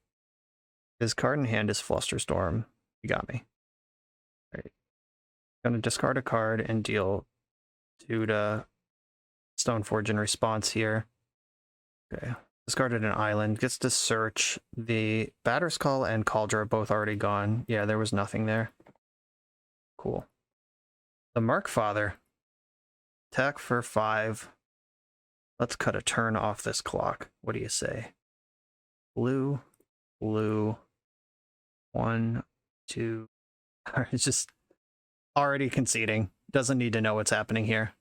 His card in hand is Flusterstorm. You got me. All right. I'm going to discard a card and deal 2 to Stoneforge in response here. Okay. Discarded an island. Gets to search. The Batterskull and Cauldron are both already gone. Yeah, there was nothing there. Cool. The Markfather. Attack for 5. Let's cut a turn off this clock. What do you say? Blue, blue. 1, 2. It's just already conceding. Doesn't need to know what's happening here.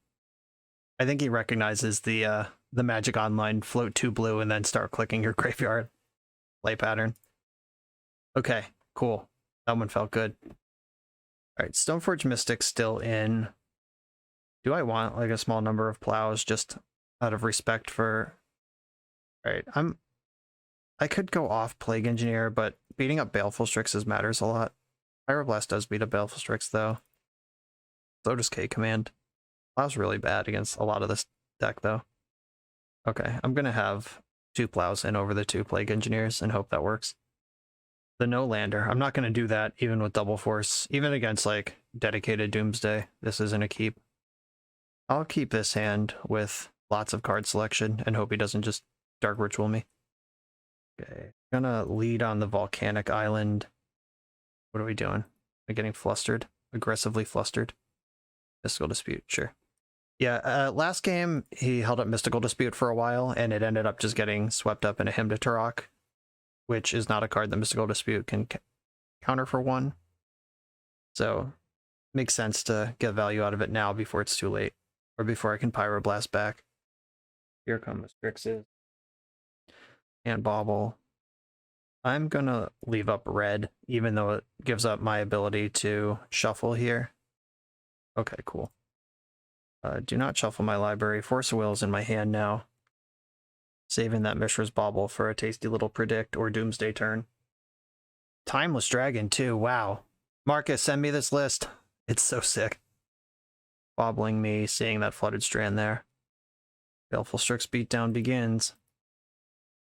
I think he recognizes the Magic Online float 2 blue and then start clicking your graveyard play pattern. Okay, cool. That one felt good. Alright, Stoneforge Mystic still in. Do I want like a small number of plows just out of respect for... Alright, I could go off Plague Engineer, but beating up Baleful Strixes matters a lot. Pyroblast does beat up Baleful Strix though. So does K command. Plow's really bad against a lot of this deck though. Okay, I'm gonna have 2 plows in over the 2 Plague Engineers and hope that works. The no lander, I'm not gonna do that even with double force, even against like dedicated Doomsday. This isn't a keep. I'll keep this hand with lots of card selection and hope he doesn't just Dark Ritual me. Okay, gonna lead on the Volcanic Island. What are we doing? Am I getting flustered? Aggressively flustered? Mystical Dispute, sure. Yeah, last game he held up Mystical Dispute for a while, and it ended up just getting swept up in a Hymn to Turok, which is not a card that Mystical Dispute can counter for 1. So, makes sense to get value out of it now before it's too late, or before I can Pyroblast back. Here comes Strixes. And Bauble. I'm gonna leave up red, even though it gives up my ability to shuffle here. Okay, cool. Do not shuffle my library. Force of Will is in my hand now. Saving that Mishra's Bauble for a tasty little Predict or Doomsday turn. Timeless Dragon, too. Wow. Marcus, send me this list. It's so sick. Bobbling me, seeing that Flooded Strand there. Baleful Strix beatdown begins.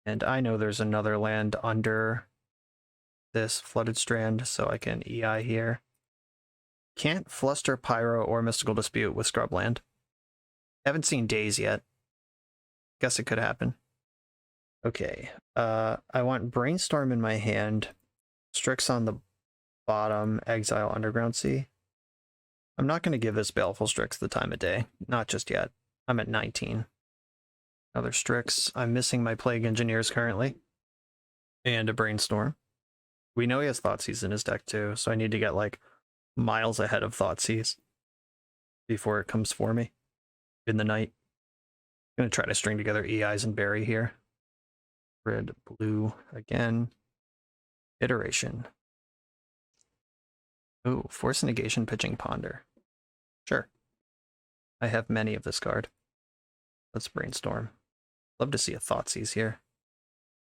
And I know there's another land under this Flooded Strand, so I can EI here. Can't Fluster, Pyro, or Mystical Dispute with Scrubland. Haven't seen Days yet. Guess it could happen. Okay, I want Brainstorm in my hand. Strix on the bottom, Exile Underground Sea. I'm not going to give this Baleful Strix the time of day. Not just yet. I'm at 19. Another Strix. I'm missing my Plague Engineers currently. And a Brainstorm. We know he has Thoughtseize in his deck too, so I need to get like miles ahead of Thoughtseize before it comes for me in the night. I'm going to try to string together EIs and Berry here. Red, blue again. Iteration. Ooh, Force Negation, Pitching Ponder. Sure. I have many of this card. Let's Brainstorm. Love to see a Thoughtseize here.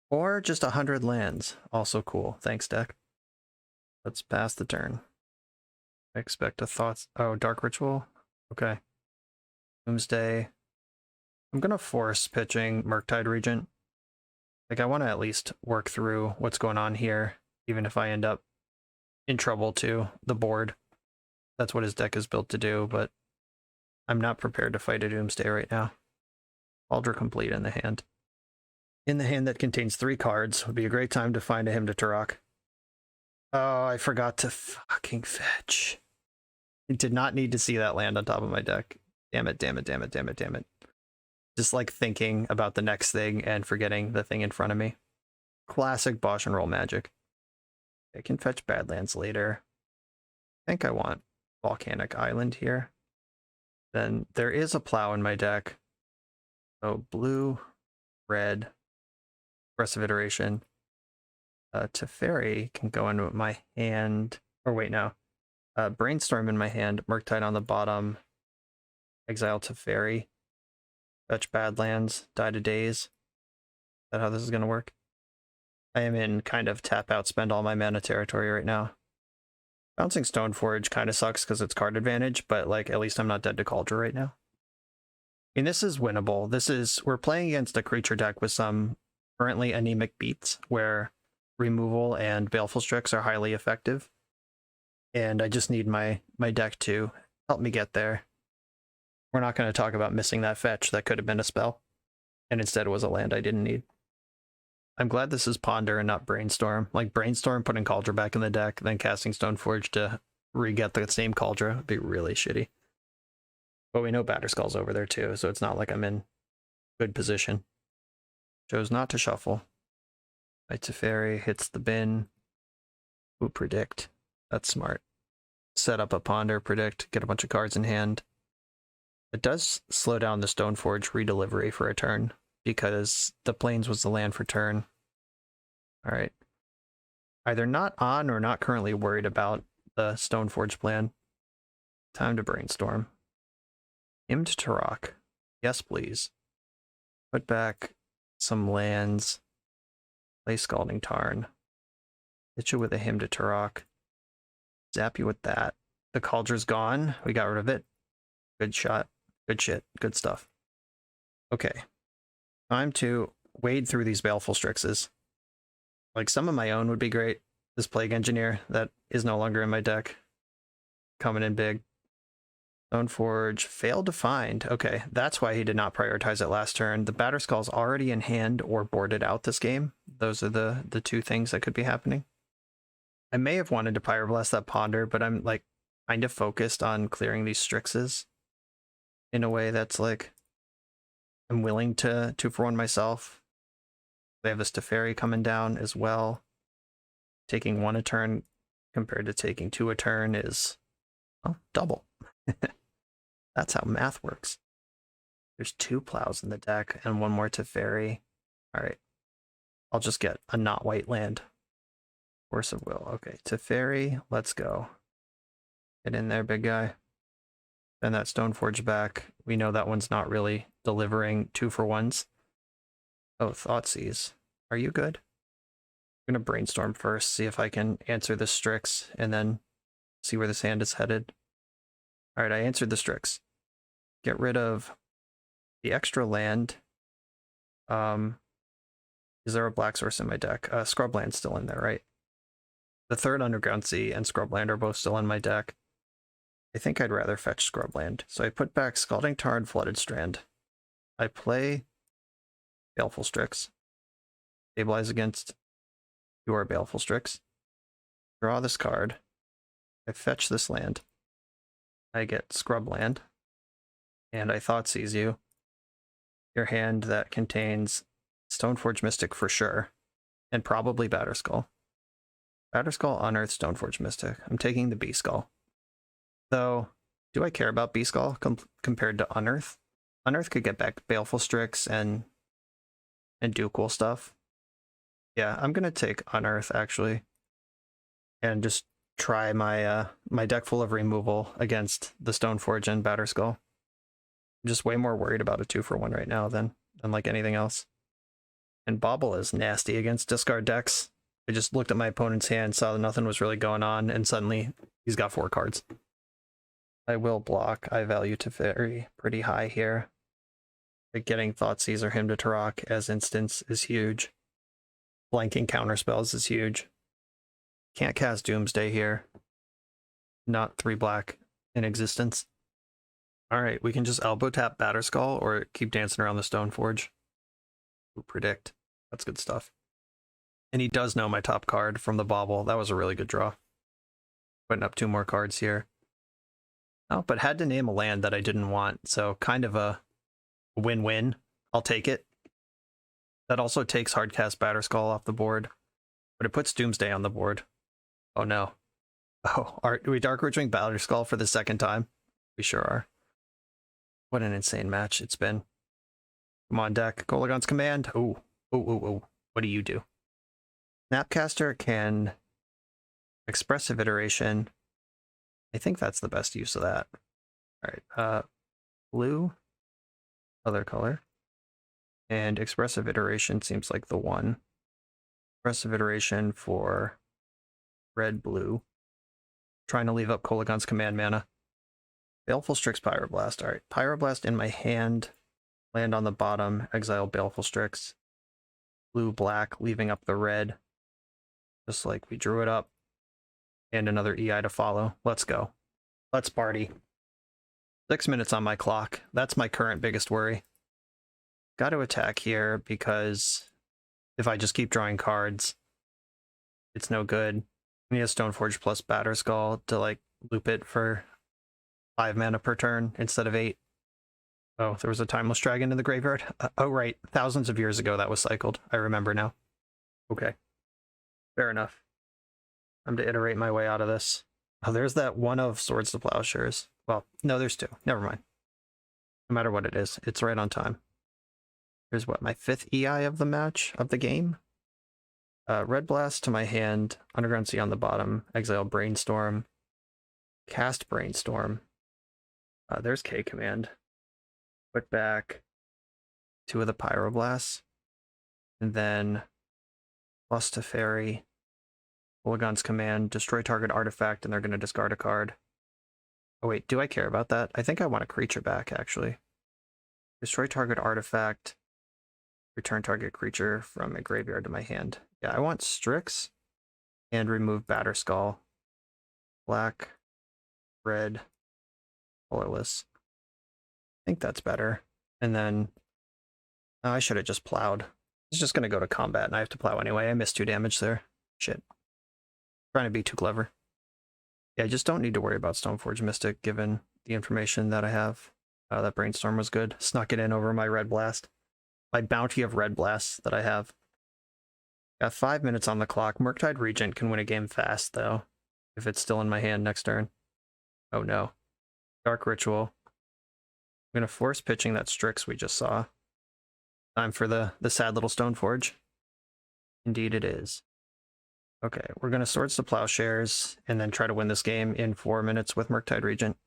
Or just 100 lands. Also cool. Thanks, deck. Let's pass the turn. I expect a Thoughts... Oh, Dark Ritual? Okay. Doomsday. I'm going to force pitching Murktide Regent. Like, I want to at least work through what's going on here, even if I end up in trouble to the board. That's what his deck is built to do, but I'm not prepared to fight a Doomsday right now. Aldra Complete in the hand. In the hand that contains 3 cards would be a great time to find a Hymn to Turok. Oh, I forgot to fucking fetch. I did not need to see that land on top of my deck. Damn it, damn it, damn it, damn it, damn it. Just like thinking about the next thing and forgetting the thing in front of me. Classic BoshNRoll magic. I can fetch Badlands later. I think I want Volcanic Island here. Then there is a Plow in my deck. So blue, red, Aggressive Iteration. Teferi can go into my hand. Or wait, no. Brainstorm in my hand. Murktide on the bottom. Exile Teferi. Fetch Badlands. Die to Daze. Is that how this is going to work? I am in kind of tap out, spend all my mana territory right now. Bouncing Stoneforge kind of sucks because it's card advantage, but like at least I'm not dead to Cauldron right now. I mean, this is winnable. We're playing against a creature deck with some currently anemic beats where removal and Baleful Strix are highly effective. And I just need my deck to help me get there. We're not going to talk about missing that fetch. That could have been a spell. And instead it was a land I didn't need. I'm glad this is Ponder and not Brainstorm. Like Brainstorm putting Cauldron back in the deck, then casting Stoneforge to re-get the same Cauldron would be really shitty. But we know Batterskull's over there too, so it's not like I'm in good position. Chose not to shuffle. My Teferi hits the bin. Ooh, Predict. That's smart. Set up a Ponder, Predict, get a bunch of cards in hand. It does slow down the Stoneforge redelivery for a turn, because the Plains was the land for turn. Alright. Either not on or not currently worried about the Stoneforge plan. Time to Brainstorm. Hymn to Turok. Yes, please. Put back some lands. Play Scalding Tarn. Hit you with a Hymn to Turok. Zap you with that. The Cauldron's gone. We got rid of it. Good shot. Good shit. Good stuff. Okay. Time to wade through these Baleful Strixes. Like, some of my own would be great. This Plague Engineer that is no longer in my deck. Coming in big. Stoneforge failed to find. Okay, that's why he did not prioritize it last turn. The Batterskull's already in hand or boarded out this game. Those are the 2 things that could be happening. I may have wanted to Pyroblast that Ponder, but I'm like kind of focused on clearing these Strixes. in a way that's like I'm willing to 2-for-1 myself. They have this Teferi coming down as well. Taking 1 a turn compared to taking 2 a turn is, well, double. That's how math works. There's 2 plows in the deck and 1 more Teferi. All right. I'll just get a not white land. Force of Will. Okay, Teferi, let's go. Get in there, big guy. Send that Stoneforge back. We know that one's not really delivering 2-for-1s. Oh, Thoughtseize. Are you good? I'm going to brainstorm first, see if I can answer the Strix, and then see where this hand is headed. All right, I answered the Strix. Get rid of the extra land. Is there a black source in my deck? Scrubland's still in there, right? The 3rd Underground Sea and Scrubland are both still in my deck. I think I'd rather fetch Scrubland. So I put back Scalding Tar and Flooded Strand. I play Baleful Strix. Stabilize against your Baleful Strix. Draw this card. I fetch this land. I get Scrubland. And I Thoughtseize you. Your hand that contains Stoneforge Mystic for sure. And probably Batterskull. Batterskull, Unearth, Stoneforge Mystic. I'm taking the B-Skull. Though, do I care about B-Skull compared to Unearth? Unearth could get back Baleful Strix and do cool stuff. Yeah, I'm gonna take Unearth actually, and just try my my deck full of removal against the Stoneforge and Batterskull. I'm just way more worried about a 2-for-1 right now than like anything else. And Bobble is nasty against discard decks. I just looked at my opponent's hand, saw that nothing was really going on, and suddenly he's got 4 cards. I will block. I value Teferi pretty high here. Like getting Thoughtseize or Hymn to Tarok as instance is huge. Blanking counterspells is huge. Can't cast Doomsday here. Not 3 black in existence. Alright, we can just elbow tap Batterskull or keep dancing around the Stoneforge. Ooh, predict. That's good stuff. And he does know my top card from the Bobble. That was a really good draw. Putting up 2 more cards here. Oh, but had to name a land that I didn't want, so kind of a win-win. I'll take it. That also takes Hardcast Batterskull off the board, but it puts Doomsday on the board. Oh no. Oh, are we Dark Ritualing Batterskull for the 2nd time? We sure are. What an insane match it's been. Come on, deck. Kolagon's Command. Ooh. Ooh. What do you do? Snapcaster can Expressive Iteration. I think that's the best use of that. Alright, blue, other color, and Expressive Iteration seems like the one. Expressive Iteration for red, blue. Trying to leave up Kolagon's Command mana. Baleful Strix, Pyroblast. Alright, Pyroblast in my hand, land on the bottom, exile Baleful Strix. Blue, black, leaving up the red. Just like we drew it up. And another EI to follow. Let's go. Let's party. 6 minutes on my clock. That's my current biggest worry. Got to attack here because if I just keep drawing cards, it's no good. I need a Stoneforge plus Batterskull to like loop it for 5 mana per turn instead of 8. Oh, there was a Timeless Dragon in the graveyard. Oh, right. Thousands of years ago that was cycled. I remember now. Okay. Fair enough. Time to iterate my way out of this. Oh, there's that one of Swords to Plowshares. Well, no, there's 2. Never mind. No matter what it is, it's right on time. Here's what, my 5th EI of the match, of the game? Red Blast to my hand, Underground Sea on the bottom, exile Brainstorm, cast Brainstorm. There's K Command. Put back 2 of the Pyroblasts, and then plus Teferi. Kolagon's Command, destroy target artifact, and they're going to discard a card. Oh wait, do I care about that? I think I want a creature back, actually. Destroy target artifact, return target creature from a graveyard to my hand. Yeah, I want Strix, and remove Batterskull. Black, red, colorless. I think that's better. And then, I should have just plowed. It's just going to go to combat, and I have to plow anyway. I missed 2 damage there. Shit. Trying to be too clever. Yeah, I just don't need to worry about Stoneforge Mystic given the information that I have. That brainstorm was good. Snuck it in over my red blast. My bounty of red blasts that I have. Got 5 minutes on the clock. Murktide Regent can win a game fast, though, if it's still in my hand next turn. Oh no. Dark Ritual. I'm going to force pitching that Strix we just saw. Time for the sad little Stoneforge. Indeed it is. Okay, we're going to Swords to Plowshares and then try to win this game in 4 minutes with Murktide Regent.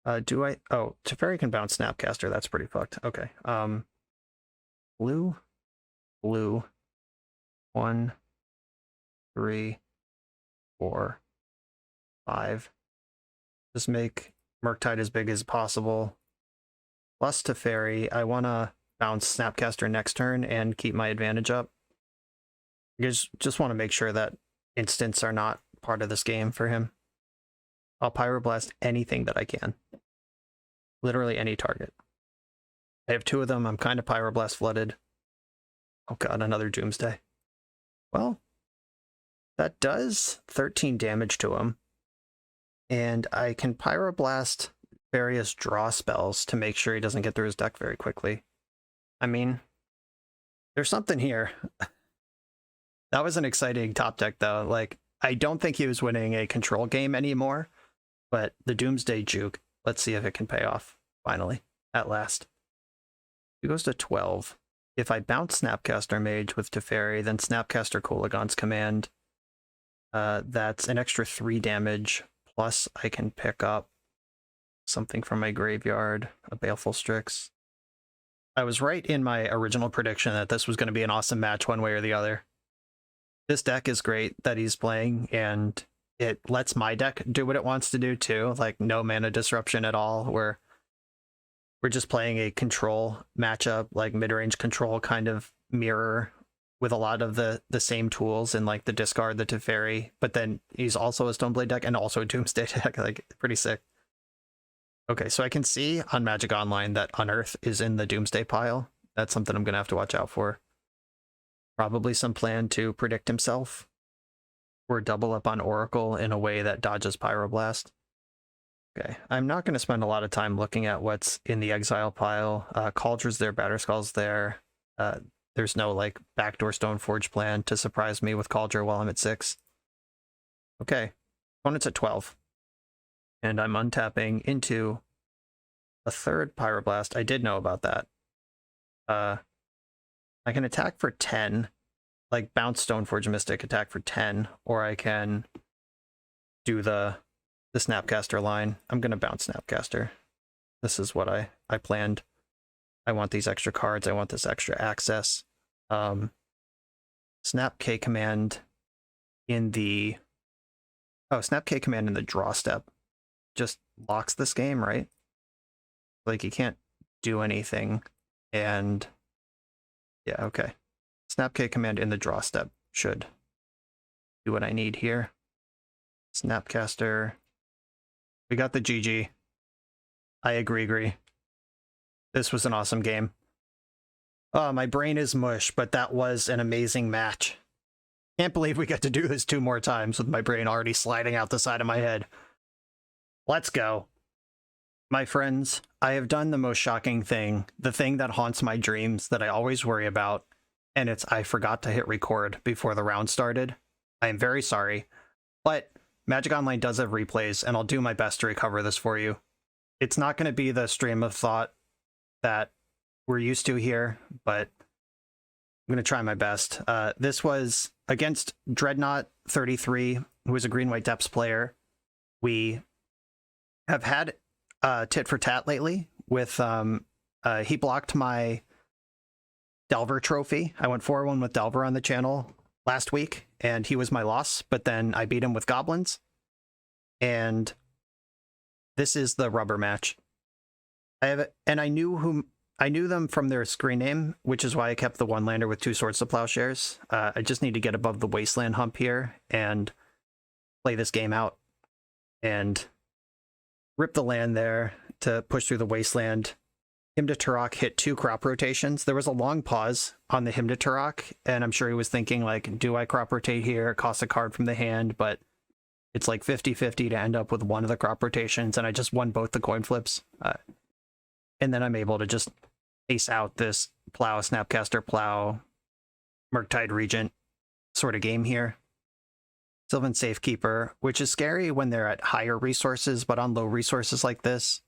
Oh, Teferi can bounce Snapcaster. That's pretty fucked. Okay. Blue. 1, 3, 4, 5. Just make Murktide as big as possible. Plus Teferi. I want to bounce Snapcaster next turn and keep my advantage up. Just want to make sure that instants are not part of this game for him. I'll Pyroblast anything that I can. Literally any target. I have 2 of them. I'm kind of Pyroblast flooded. Oh god, another Doomsday. Well, that does 13 damage to him. And I can Pyroblast various draw spells to make sure he doesn't get through his deck very quickly. I mean, there's something here. That was an exciting top deck, though. Like, I don't think he was winning a control game anymore, but the Doomsday Juke, let's see if it can pay off, finally, at last. He goes to 12. If I bounce Snapcaster Mage with Teferi, then Snapcaster Kolagon's Command, that's an extra 3 damage, plus I can pick up something from my graveyard, a Baleful Strix. I was right in my original prediction that this was going to be an awesome match one way or the other. This deck is great that he's playing, and it lets my deck do what it wants to do too. Like, no mana disruption at all. We're just playing a control matchup, like mid-range control kind of mirror with a lot of the same tools and like the discard, the Teferi, but then he's also a Stoneblade deck and also a Doomsday deck. Like, pretty sick. Okay, so I can see on Magic Online that Unearth is in the Doomsday pile. That's something I'm going to have to watch out for. Probably some plan to predict himself or double up on Oracle in a way that dodges Pyroblast. Okay, I'm not going to spend a lot of time looking at what's in the Exile pile. Caldra's there, Batterskull's there. There's no like backdoor Stoneforge plan to surprise me with Caldra while I'm at 6. Okay, opponent's at 12. And I'm untapping into a 3rd Pyroblast. I did know about that. I can attack for 10, like bounce Stoneforge Mystic, attack for 10, or I can do the Snapcaster line. I'm going to bounce Snapcaster. This is what I planned. I want these extra cards. I want this extra access. Snap K command in the... Oh, Snap K command in the draw step just locks this game, right? Like, you can't do anything, and... Yeah, okay. Snap K command in the draw step should do what I need here. Snapcaster. We got the GG. I agree. This was an awesome game. Oh, my brain is mush, but that was an amazing match. Can't believe we get to do this 2 more times with my brain already sliding out the side of my head. Let's go. My friends, I have done the most shocking thing, the thing that haunts my dreams that I always worry about, and it's I forgot to hit record before the round started. I am very sorry, but Magic Online does have replays, and I'll do my best to recover this for you. It's not going to be the stream of thought that we're used to here, but I'm going to try my best. This was against Dreadnought 33, who is a Green-White Depths player. We have had tit for tat lately with he blocked my Delver trophy. I went 4-1 with Delver on the channel last week, and he was my loss, but then I beat him with Goblins. And this is the rubber match. I knew them from their screen name, which is why I kept the 1-lander with 2 Swords to Plowshares. I just need to get above the Wasteland hump here and play this game out and rip the land there to push through the Wasteland. Hymn to Turok hit 2 crop rotations. There was a long pause on the Hymn to Turok, and I'm sure he was thinking, like, do I crop rotate here? It costs a card from the hand, but it's like 50-50 to end up with one of the crop rotations, and I just won both the coin flips. And then I'm able to just ace out this Plow, Snapcaster, Plow, Murktide Regent sort of game here. Sylvan Safekeeper, which is scary when they're at higher resources, but on low resources like this,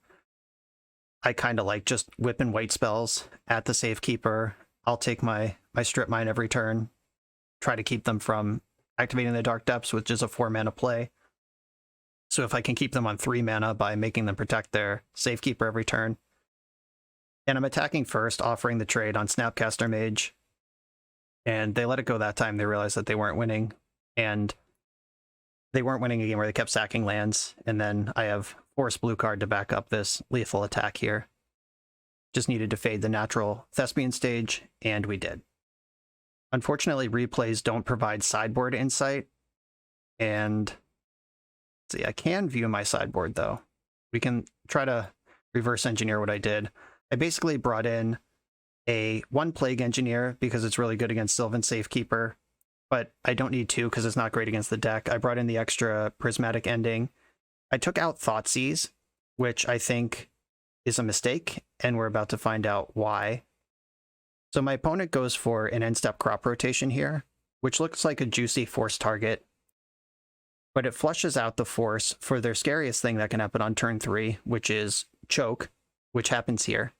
I kind of like just whipping white spells at the Safekeeper. I'll take my Strip Mine every turn, try to keep them from activating the Dark Depths, which is a 4-mana play. So if I can keep them on 3 mana by making them protect their Safekeeper every turn. And I'm attacking first, offering the trade on Snapcaster Mage. And they let it go that time. They realized that they weren't winning. And they weren't winning a game where they kept sacking lands. And then I have Force Blue card to back up this lethal attack here. Just needed to fade the natural Thespian stage, and we did. Unfortunately, replays don't provide sideboard insight. And let's see, I can view my sideboard though. We can try to reverse engineer what I did. I basically brought in a 1 Plague Engineer because it's really good against Sylvan Safekeeper, but I don't need 2 because it's not great against the deck. I brought in the extra Prismatic Ending. I took out Thoughtseize, which I think is a mistake, and we're about to find out why. So my opponent goes for an end-step Crop Rotation here, which looks like a juicy force target, but it flushes out the force for their scariest thing that can happen on turn 3, which is Choke, which happens here.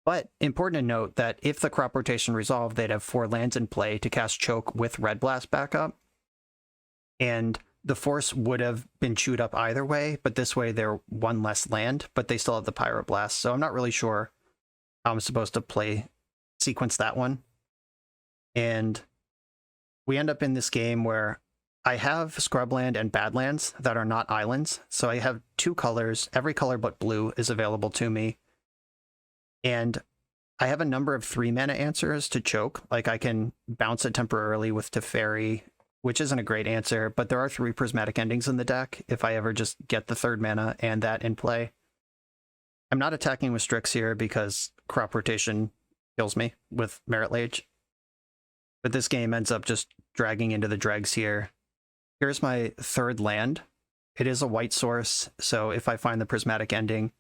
But important to note that if the Crop Rotation resolved, they'd have 4 lands in play to cast Choke with Red Blast backup. And the force would have been chewed up either way, but this way they're 1 less land, but they still have the Pyroblast. So I'm not really sure how I'm supposed to sequence that one. And we end up in this game where I have Scrubland and Badlands that are not islands. So I have 2 colors. Every color but blue is available to me. And I have a number of 3-mana answers to Choke. Like I can bounce it temporarily with Teferi, which isn't a great answer, but there are 3 Prismatic Endings in the deck if I ever just get the 3rd mana and that in play. I'm not attacking with Strix here because Crop Rotation kills me with Merit Lage. But this game ends up just dragging into the dregs here. Here's my 3rd land. It is a white source, so if I find the Prismatic Ending,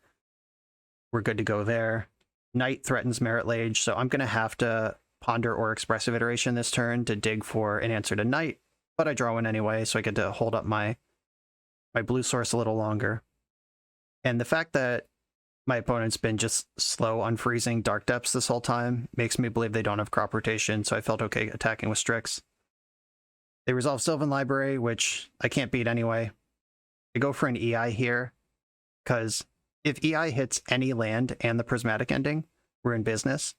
we're good to go there. Knight threatens Merit Lage, so I'm going to have to Ponder or Expressive Iteration this turn to dig for an answer to Knight, but I draw one anyway, so I get to hold up my blue source a little longer. And the fact that my opponent's been just slow on freezing Dark Depths this whole time makes me believe they don't have Crop Rotation, so I felt okay attacking with Strix. They resolve Sylvan Library, which I can't beat anyway. I go for an EI here, because if EI hits any land and the Prismatic Ending, we're in business.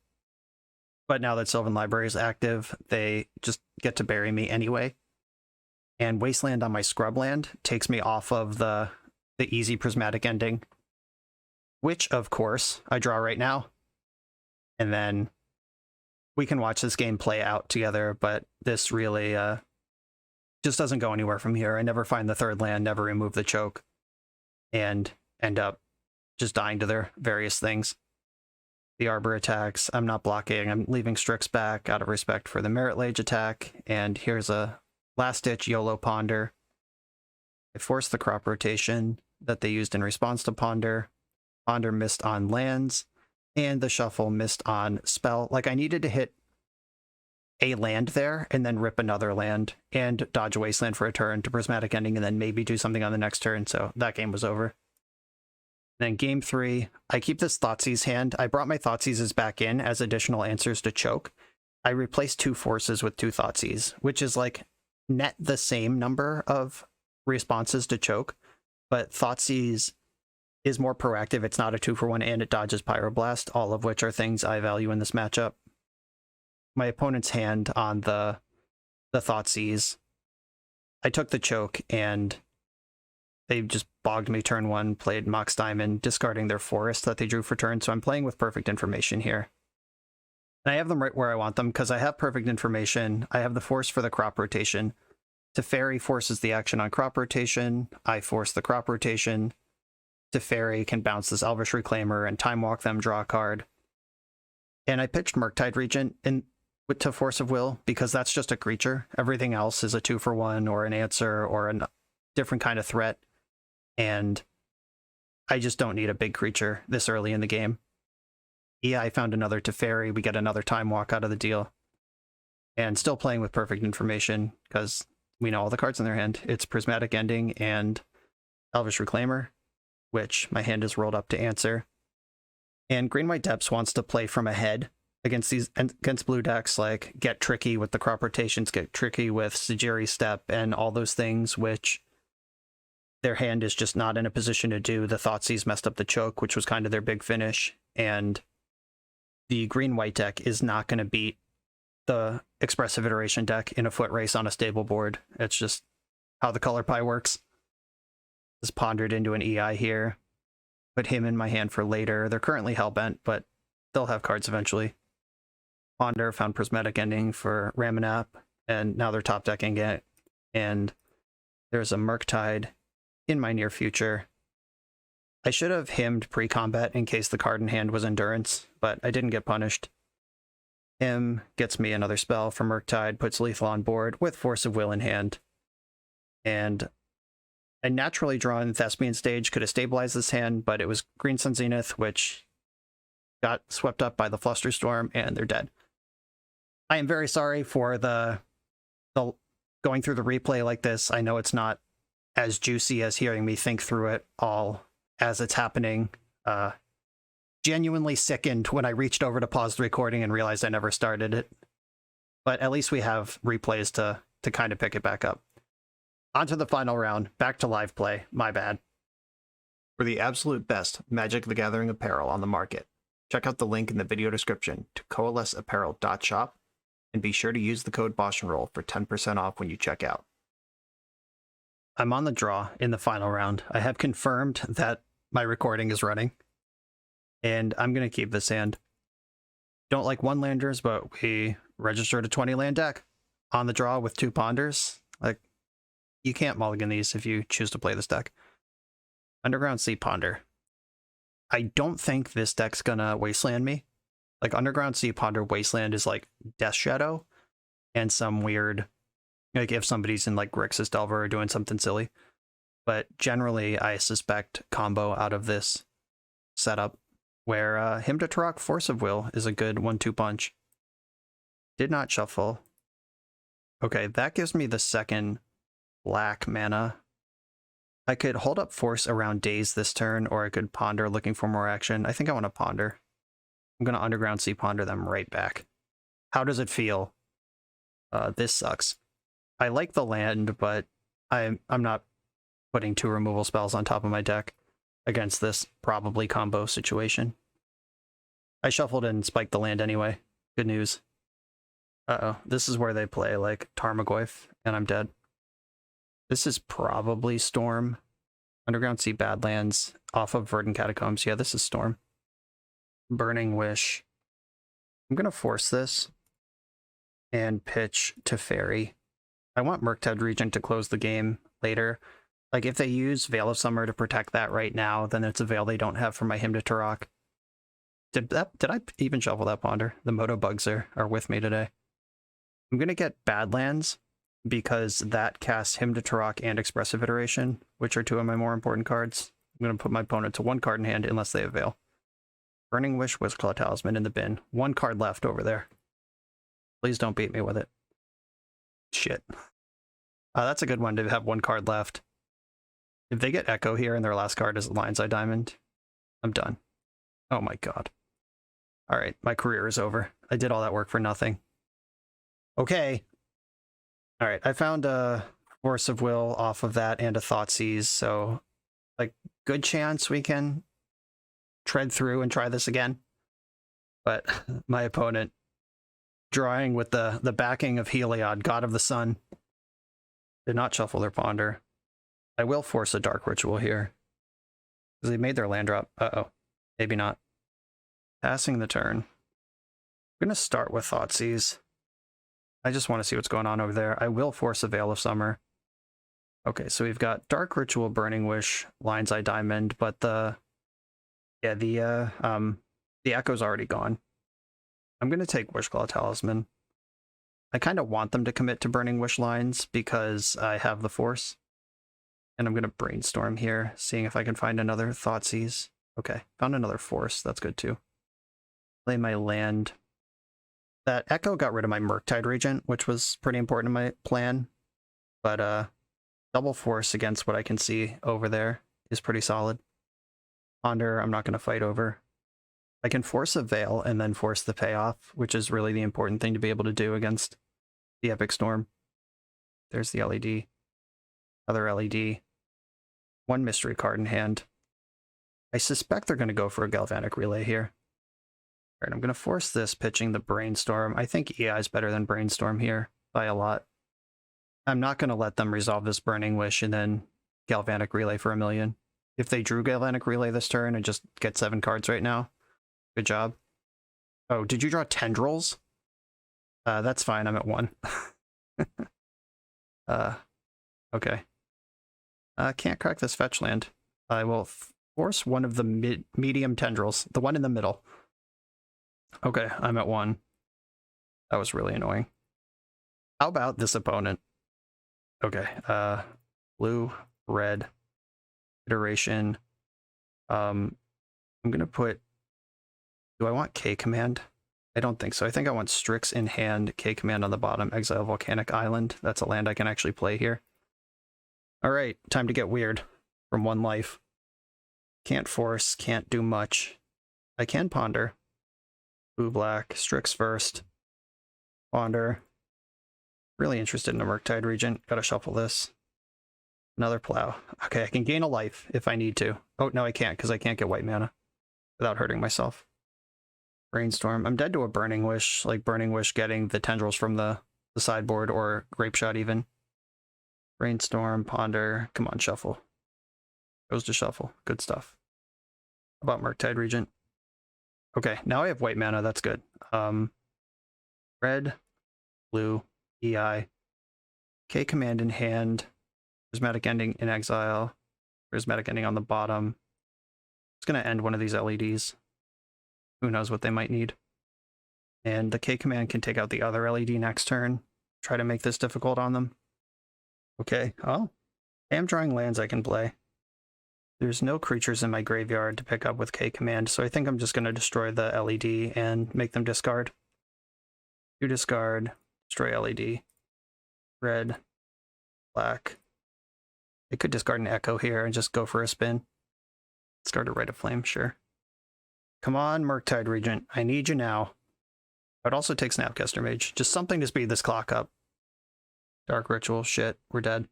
But now that Sylvan Library is active, they just get to bury me anyway. And Wasteland on my Scrubland takes me off of the easy Prismatic Ending, which, of course, I draw right now. And then we can watch this game play out together, but this really just doesn't go anywhere from here. I never find the 3rd land, never remove the Choke, and end up just dying to their various things. The Arbor attacks. I'm not blocking. I'm leaving Strix back out of respect for the Merit Lage attack. And here's a last-ditch YOLO Ponder. I forced the Crop Rotation that they used in response to Ponder. Ponder missed on lands, and the Shuffle missed on spell. Like, I needed to hit a land there, and then rip another land, and dodge a Wasteland for a turn to Prismatic Ending, and then maybe do something on the next turn, so that game was over. Then game 3, I keep this Thoughtseize hand. I brought my Thoughtseizes back in as additional answers to Choke. I replaced 2 forces with 2 Thoughtseize, which is like net the same number of responses to Choke, but Thoughtseize is more proactive. It's not a 2-for-1, and it dodges Pyroblast, all of which are things I value in this matchup. My opponent's hand on the Thoughtseize, I took the Choke, and they just bogged me turn 1, played Mox Diamond, discarding their forest that they drew for turn, so I'm playing with perfect information here. And I have them right where I want them, because I have perfect information. I have the force for the Crop Rotation. Teferi forces the action on Crop Rotation. I force the Crop Rotation. Teferi can bounce this Elvish Reclaimer and Time Walk them, draw a card. And I pitched Murktide Regent to Force of Will, because that's just a creature. Everything else is a 2-for-1, or an answer, or a different kind of threat. And I just don't need a big creature this early in the game. EI found another Teferi. We get another Time Walk out of the deal. And still playing with perfect information because we know all the cards in their hand. It's Prismatic Ending and Elvish Reclaimer, which my hand is rolled up to answer. And Green-White Depths wants to play from ahead against blue decks, like get tricky with the crop rotations, get tricky with Sejiri Step and all those things, which their hand is just not in a position to do. The Thoughtseize messed up the choke, which was kind of their big finish, and the Green-White deck is not going to beat the Expressive Iteration deck in a foot race on a stable board. It's just how the color pie works. Just pondered into an EI here. Put him in my hand for later. They're currently Hellbent, but they'll have cards eventually. Ponder, found Prismatic Ending for Ramanap, and now they're top decking it. And there's a Murktide in my near future. I should have hymned pre-combat in case the card in hand was Endurance, but I didn't get punished. Him gets me another spell from Murktide, puts lethal on board with Force of Will in hand. And a naturally drawn Thespian Stage could have stabilized this hand, but it was Green Sun Zenith, which got swept up by the Flusterstorm, and they're dead. I am very sorry for the going through the replay like this. I know it's not as juicy as hearing me think through it all as it's happening. Genuinely sickened when I reached over to pause the recording and realized I never started it. But at least we have replays to kind of pick it back up. On to the final round. Back to live play. My bad. For the absolute best Magic the Gathering apparel on the market, check out the link in the video description to coalesceapparel.shop, and be sure to use the code BoshNRoll for 10% off when you check out. I'm on the draw in the final round. I have confirmed that my recording is running, and I'm going to keep this hand. Don't like one landers, but we registered a 20 land deck on the draw with 2 ponders. Like, you can't mulligan these if you choose to play this deck. Underground Sea Ponder. I don't think this deck's gonna Wasteland me. Like, Underground Sea Ponder Wasteland is like Death Shadow and some weird, like if somebody's in like Grixis Delver or doing something silly. But generally, I suspect combo out of this setup where Hymn to Turok Force of Will is a good 1-2 punch. Did not shuffle. Okay, that gives me the second black mana. I could hold up Force around Daze this turn, or I could Ponder looking for more action. I think I want to Ponder. I'm going to Underground Sea Ponder them right back. How does it feel? This sucks. I like the land, but I'm not putting 2 removal spells on top of my deck against this probably combo situation. I shuffled and spiked the land anyway. Good news. Uh-oh. This is where they play, like, Tarmogoyf, and I'm dead. This is probably Storm. Underground Sea Badlands off of Verdant Catacombs. Yeah, this is Storm. Burning Wish. I'm going to force this and pitch Teferi. I want Murktide Regent to close the game later. Like, if they use Veil of Summer to protect that right now, then it's a veil they don't have for my Hymn to Turok. Did I even shuffle that Ponder? The Moto Bugs are with me today. I'm going to get Badlands because that casts Hymn to Turok and Expressive Iteration, which are 2 of my more important cards. I'm going to put my opponent to 1 card in hand unless they have Veil. Burning Wish, Wizclaw Talisman in the bin. 1 card left over there. Please don't beat me with it. Shit. That's a good one to have 1 card left. If they get Echo here and their last card is Lion's Eye Diamond, I'm done. Oh my god. Alright, my career is over. I did all that work for nothing. Okay. Alright, I found a Force of Will off of that and a Thoughtseize, so, like, good chance we can tread through and try this again. But my opponent, drawing with the backing of Heliod, God of the Sun, did not shuffle their Ponder. I will force a Dark Ritual here, because they made their land drop. Uh-oh. Maybe not. Passing the turn. I'm going to start with Thoughtseize. I just want to see what's going on over there. I will force a Veil of Summer. Okay, so we've got Dark Ritual, Burning Wish, Lion's Eye Diamond, but the Echo's already gone. I'm going to take Wishclaw Talisman. I kind of want them to commit to Burning Wish lines because I have the Force. And I'm going to Brainstorm here, seeing if I can find another Thoughtseize. Okay, found another Force. That's good too. Play my land. That Echo got rid of my Murktide Regent, which was pretty important in my plan. But double force against what I can see over there is pretty solid. Ponder, I'm not going to fight over. I can force a Veil and then force the payoff, which is really the important thing to be able to do against the Epic Storm. There's the LED. Other LED. One mystery card in hand. I suspect they're going to go for a Galvanic Relay here. All right, I'm going to force this, pitching the Brainstorm. I think EI is better than Brainstorm here by a lot. I'm not going to let them resolve this Burning Wish and then Galvanic Relay for 1,000,000. If they drew Galvanic Relay this turn and just get 7 cards right now, good job. Oh, did you draw Tendrils? That's fine, I'm at 1. Okay. Can't crack this fetch land. I will force one of the medium Tendrils, the one in the middle. Okay, I'm at 1. That was really annoying. How about this opponent? Okay, blue, red, iteration. I'm gonna put, do I want K command? I don't think so. I think I want Strix in hand, K command on the bottom, exile Volcanic Island. That's a land I can actually play here. All right, time to get weird from 1 life. Can't force, can't do much. I can ponder. Blue, black, Strix first. Ponder. Really interested in a Murktide Regent. Gotta shuffle this. Another plow. Okay, I can gain a life if I need to. Oh, no, I can't, because I can't get white mana without hurting myself. Brainstorm. I'm dead to a Burning Wish, like Burning Wish getting the Tendrils from the sideboard, or Grape Shot even. Brainstorm, ponder. Come on, shuffle. Goes to shuffle. Good stuff. How about Murktide Regent? Okay, now I have white mana. That's good. Red, blue, EI, K command in hand, Prismatic Ending in exile, Prismatic Ending on the bottom. It's going to end one of these LEDs. Who knows what they might need. And the K command can take out the other LED next turn. Try to make this difficult on them. Okay, oh, I am drawing lands I can play. There's no creatures in my graveyard to pick up with K command, so I think I'm just going to destroy the LED and make them discard. You discard, destroy LED. Red, black. I could discard an Echo here and just go for a spin. Discard a Rite of Flame, sure. Come on, Murktide Regent. I need you now. I'd also take Snapcaster Mage. Just something to speed this clock up. Dark Ritual, shit, we're dead.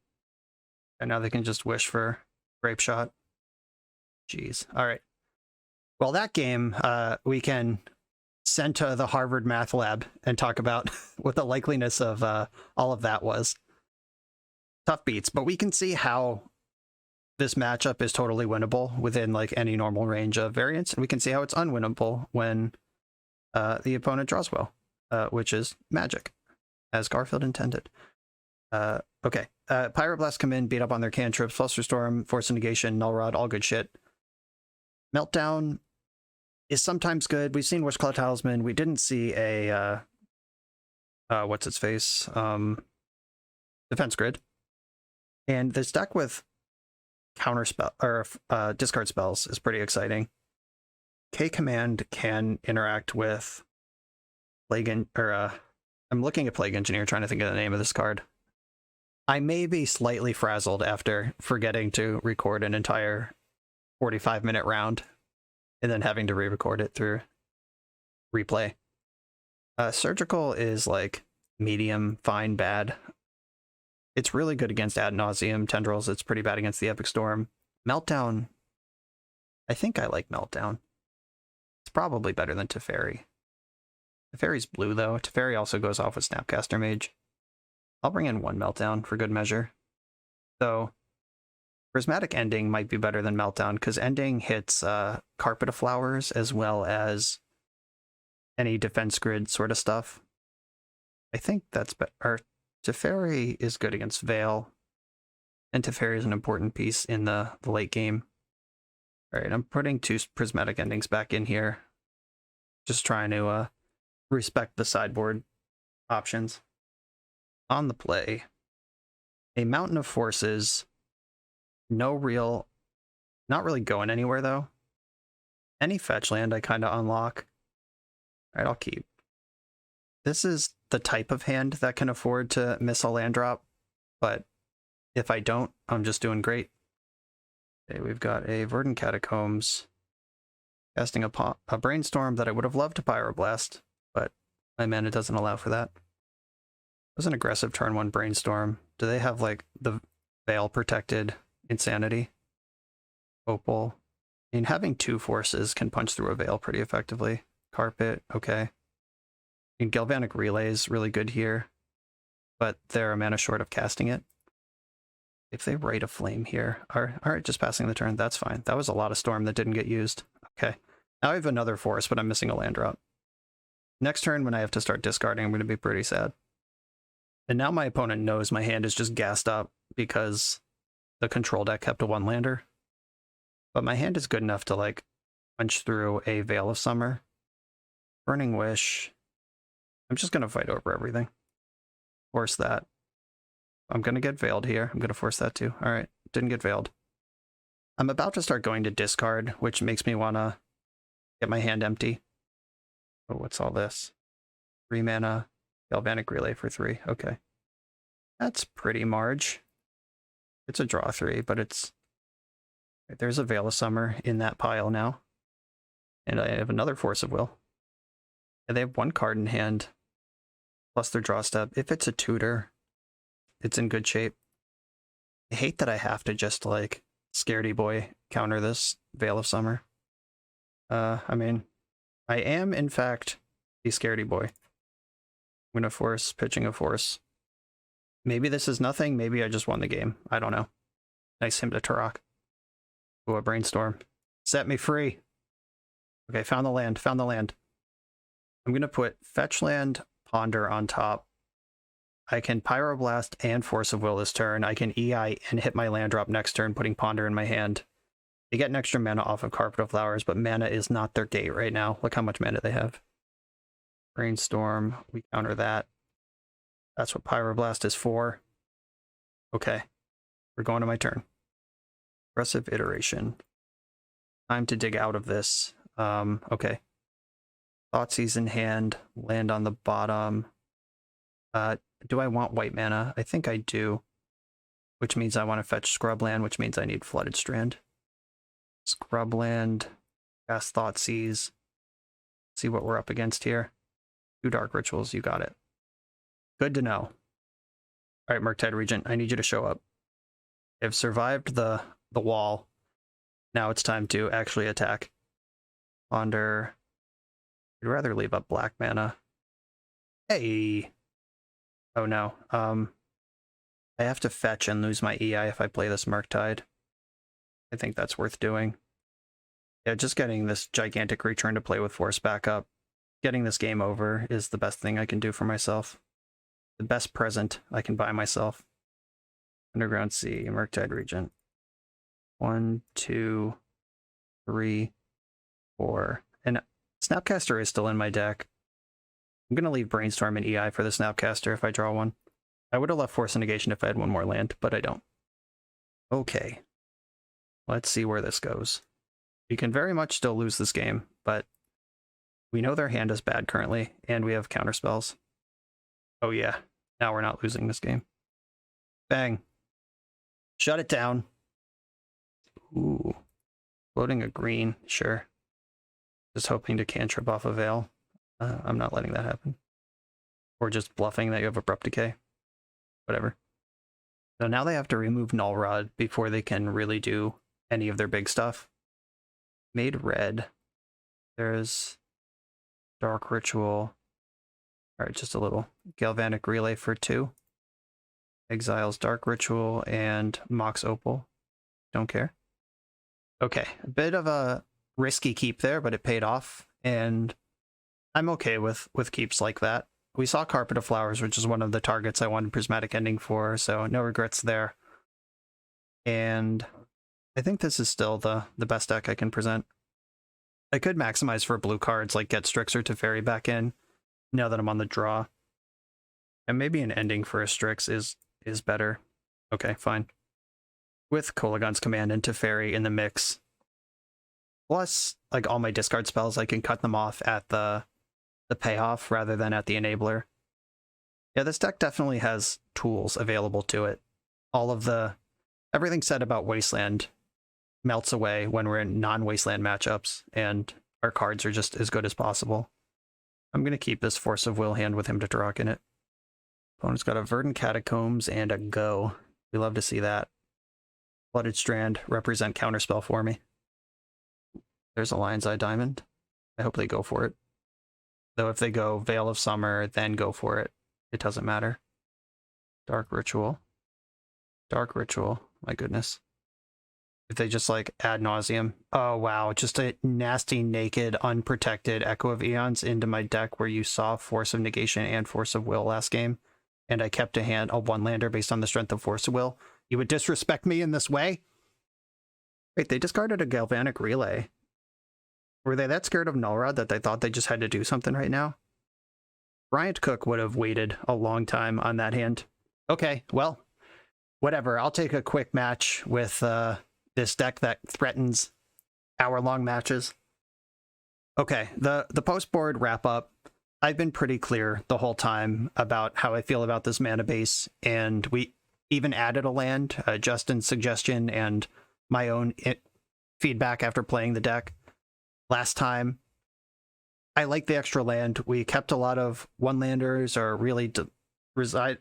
And now they can just wish for Grape Shot. Jeez. All right. Well, that game we can send to the Harvard Math Lab and talk about what the likeliness of all of that was. Tough beats, but we can see how this matchup is totally winnable within like any normal range of variance, and we can see how it's unwinnable when the opponent draws well, which is magic, as Garfield intended. Okay. Pyroblast come in, beat up on their cantrips, Fluster Storm, Force of Negation, Null Rod, all good shit. Meltdown is sometimes good. We've seen Wishclaw Talisman. We didn't see a what's its face? Defense Grid. And this deck with counter spell or discard spells is pretty exciting. K command can interact with Plague I'm looking at Plague Engineer, trying to think of the name of this card. I may be slightly frazzled after forgetting to record an entire 45-minute round and then having to re-record it through replay. Surgical is like medium, fine, bad. It's really good against Ad Nauseam Tendrils. It's pretty bad against the Epic Storm. Meltdown, I think I like Meltdown. It's probably better than Teferi. Teferi's blue though. Teferi also goes off with Snapcaster Mage. I'll bring in 1 Meltdown for good measure. So Prismatic Ending might be better than Meltdown, because Ending hits Carpet of Flowers as well as any defense grid sort of stuff. I think that's better. Teferi is good against Veil, and Teferi is an important piece in the late game. All right, I'm putting 2 Prismatic Endings back in here. Just trying to respect the sideboard options. On the play, a Mountain of Forces. Not really going anywhere though. Any fetch land I kind of unlock. Alright, I'll keep. This is the type of hand that can afford to miss a land drop, but if I don't, I'm just doing great. Okay, we've got a Verdant Catacombs, casting a Brainstorm that I would have loved to Pyroblast, but my mana doesn't allow for that. It was an aggressive turn 1 Brainstorm. Do they have, like, the Veil protected Insanity? Opal. I mean, having 2 forces can punch through a Veil pretty effectively. Carpet, okay. I mean, Galvanic Relay is really good here, but they're a mana short of casting it. If they write a Flame here, alright, just passing the turn, that's fine. That was a lot of Storm that didn't get used. Okay, now I have another force, but I'm missing a land drop. Next turn, when I have to start discarding, I'm going to be pretty sad. And now my opponent knows my hand is just gassed up because the control deck kept a 1-lander. But my hand is good enough to, like, punch through a Veil of Summer. Burning Wish. I'm just going to fight over everything. Force that. I'm going to get veiled here. I'm going to force that too. Alright, didn't get veiled. I'm about to start going to discard, which makes me want to get my hand empty. Oh, what's all this? 3 mana, Galvanic Relay for 3. Okay. That's pretty Marge. It's a draw 3, but it's... There's a Veil of Summer in that pile now. And I have another Force of Will. And they have 1 card in hand, plus their draw step. If it's a tutor, it's in good shape. I hate that I have to just, like, scaredy boy counter this Veil of Summer. I mean, I am, in fact, a scaredy boy. I'm gonna force, pitching a force. Maybe this is nothing, maybe I just won the game. I don't know. Nice him to Turok. Ooh, a Brainstorm. Set me free! Okay, found the land, found the land. I'm gonna put Fetch Land, Ponder on top. I can Pyroblast and Force of Will this turn. I can EI and hit my land drop next turn, putting Ponder in my hand. They get an extra mana off of Carpet of Flowers, but mana is not their gate right now. Look how much mana they have. Brainstorm, we counter that. That's what Pyroblast is for. Okay, we're going to my turn. Aggressive Iteration. Time to dig out of this. Okay. Thoughtseize in hand, land on the bottom. Do I want white mana? I think I do. Which means I want to fetch Scrubland, which means I need Flooded Strand. Scrubland, cast Thoughtseize. See what we're up against here. 2 Dark Rituals, you got it. Good to know. Alright, Murktide Regent, I need you to show up. I've survived the wall. Now it's time to actually attack. Ponder. I'd rather leave up black mana. Hey! Oh no. I have to fetch and lose my EI if I play this Murktide. I think that's worth doing. Yeah, just getting this gigantic return to play with force back up. Getting this game over is the best thing I can do for myself. The best present I can buy myself. Underground Sea, Murktide Regent. 1, 2, 3, 4. And Snapcaster is still in my deck. I'm going to leave Brainstorm and EI for the Snapcaster if I draw one. I would have left Force of Negation if I had 1 more land, but I don't. Okay. Let's see where this goes. We can very much still lose this game, but we know their hand is bad currently, and we have counterspells. Oh yeah, now we're not losing this game. Bang. Shut it down. Ooh. Floating a green, sure. Just hoping to cantrip off a Veil. I'm not letting that happen. Or just bluffing that you have Abrupt Decay. Whatever. So now they have to remove Null Rod before they can really do any of their big stuff. Made red. There's Dark Ritual. Alright, just a little Galvanic Relay for 2. Exiles Dark Ritual and Mox Opal. Don't care. Okay, a bit of a risky keep there, but it paid off, and I'm okay with keeps like that. We saw Carpet of Flowers, which is one of the targets I wanted Prismatic Ending for, so no regrets there. And I think this is still the best deck I can present. I could maximize for blue cards, like get Strix or Teferi back in, now that I'm on the draw. And maybe an ending for a Strix is better. Okay, fine. With Kolaghan's Command and Teferi in the mix. Plus, like all my discard spells, I can cut them off at the the payoff rather than at the enabler. Yeah, this deck definitely has tools available to it. Everything said about Wasteland melts away when we're in non-Wasteland matchups, and our cards are just as good as possible. I'm going to keep this Force of Will hand with Hymn to Turok in it. Opponent's got a Verdant Catacombs and a Go. We love to see that. Blooded Strand, represent counterspell for me. There's a Lion's Eye Diamond. I hope they go for it. Though if they go Veil of Summer, then go for it. It doesn't matter. Dark Ritual. Dark Ritual. My goodness. If they just like ad nauseum. Oh wow, just a nasty, naked, unprotected Echo of Eons into my deck where you saw Force of Negation and Force of Will last game, and I kept a one-lander based on the strength of Force of Will. You would disrespect me in this way? Wait, they discarded a Galvanic Relay. Were they that scared of Nullrod that they thought they just had to do something right now? Bryant Cook would have waited a long time on that hand. Okay, well, whatever. I'll take a quick match with this deck that threatens hour-long matches. Okay, the post-board wrap-up. I've been pretty clear the whole time about how I feel about this mana base, and we even added a land, Justin's suggestion and my own feedback after playing the deck last time. I like the extra land. We kept a lot of one-landers or really relied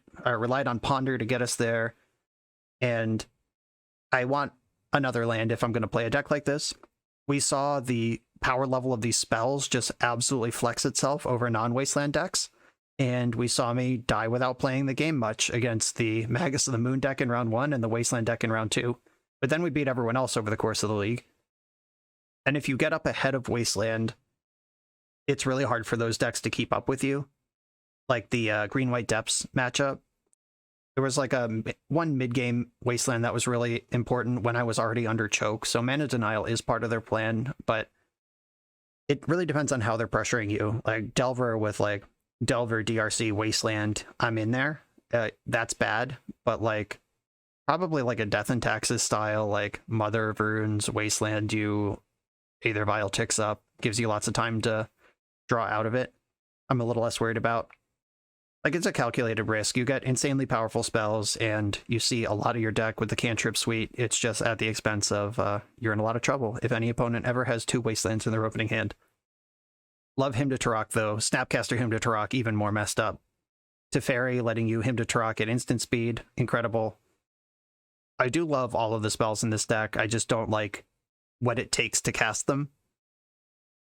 on Ponder to get us there, and I want another land if I'm going to play a deck like this. We saw the power level of these spells just absolutely flex itself over non-wasteland decks, and we saw me die without playing the game much against the Magus of the Moon deck in round 1 and the Wasteland deck in round 2. But then we beat everyone else over the course of the league. And if you get up ahead of Wasteland, it's really hard for those decks to keep up with you. Like the Green-White Depths matchup. There was like one mid-game Wasteland that was really important when I was already under choke, so Mana Denial is part of their plan, but it really depends on how they're pressuring you. Like Delver with like Delver, DRC, Wasteland, I'm in there. That's bad, but like probably like a Death and Taxes style, like Mother of Runes, Wasteland, you either Vile ticks up, gives you lots of time to draw out of it. I'm a little less worried about. Like, it's a calculated risk. You get insanely powerful spells, and you see a lot of your deck with the cantrip suite. It's just at the expense of, you're in a lot of trouble if any opponent ever has 2 Wastelands in their opening hand. Love Hymn to Turok, though. Snapcaster Hymn to Turok, even more messed up. Teferi letting you Hymn to Turok at instant speed, incredible. I do love all of the spells in this deck. I just don't like what it takes to cast them.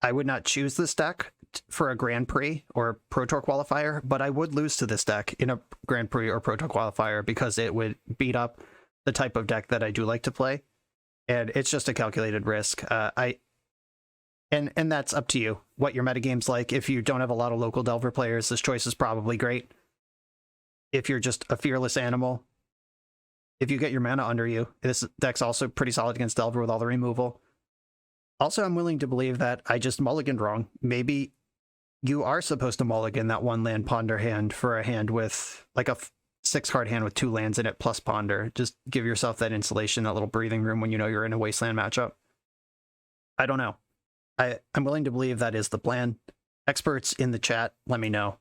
I would not choose this deck for a Grand Prix or Pro Tour qualifier, but I would lose to this deck in a Grand Prix or Pro Tour qualifier because it would beat up the type of deck that I do like to play, and it's just a calculated risk. And that's up to you, what your metagame's like. If you don't have a lot of local Delver players, this choice is probably great. If you're just a fearless animal, if you get your mana under you, this deck's also pretty solid against Delver with all the removal. Also, I'm willing to believe that I just mulliganed wrong. Maybe you are supposed to mulligan that 1-land Ponder hand for a hand with, like a 6-card hand with 2 lands in it plus Ponder. Just give yourself that insulation, that little breathing room when you know you're in a Wasteland matchup. I don't know. I'm willing to believe that is the plan. Experts in the chat, let me know.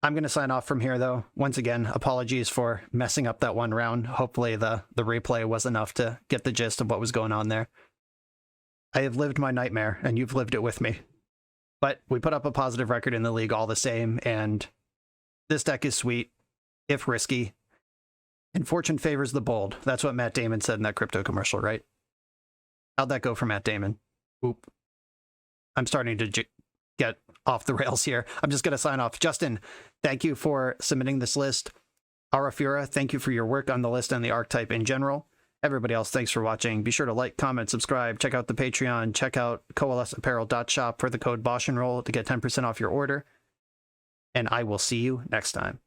I'm going to sign off from here, though. Once again, apologies for messing up that one round. Hopefully the replay was enough to get the gist of what was going on there. I have lived my nightmare, and you've lived it with me. But we put up a positive record in the league all the same, and this deck is sweet, if risky. And fortune favors the bold. That's what Matt Damon said in that crypto commercial, right? How'd that go for Matt Damon? Oop. I'm starting to get off the rails here. I'm just going to sign off. Justin, thank you for submitting this list. Arafura, thank you for your work on the list and the archetype in general. Everybody else, thanks for watching. Be sure to like, comment, subscribe, check out the Patreon, check out coalesceapparel.shop for the code BoshNRoll to get 10% off your order. And I will see you next time.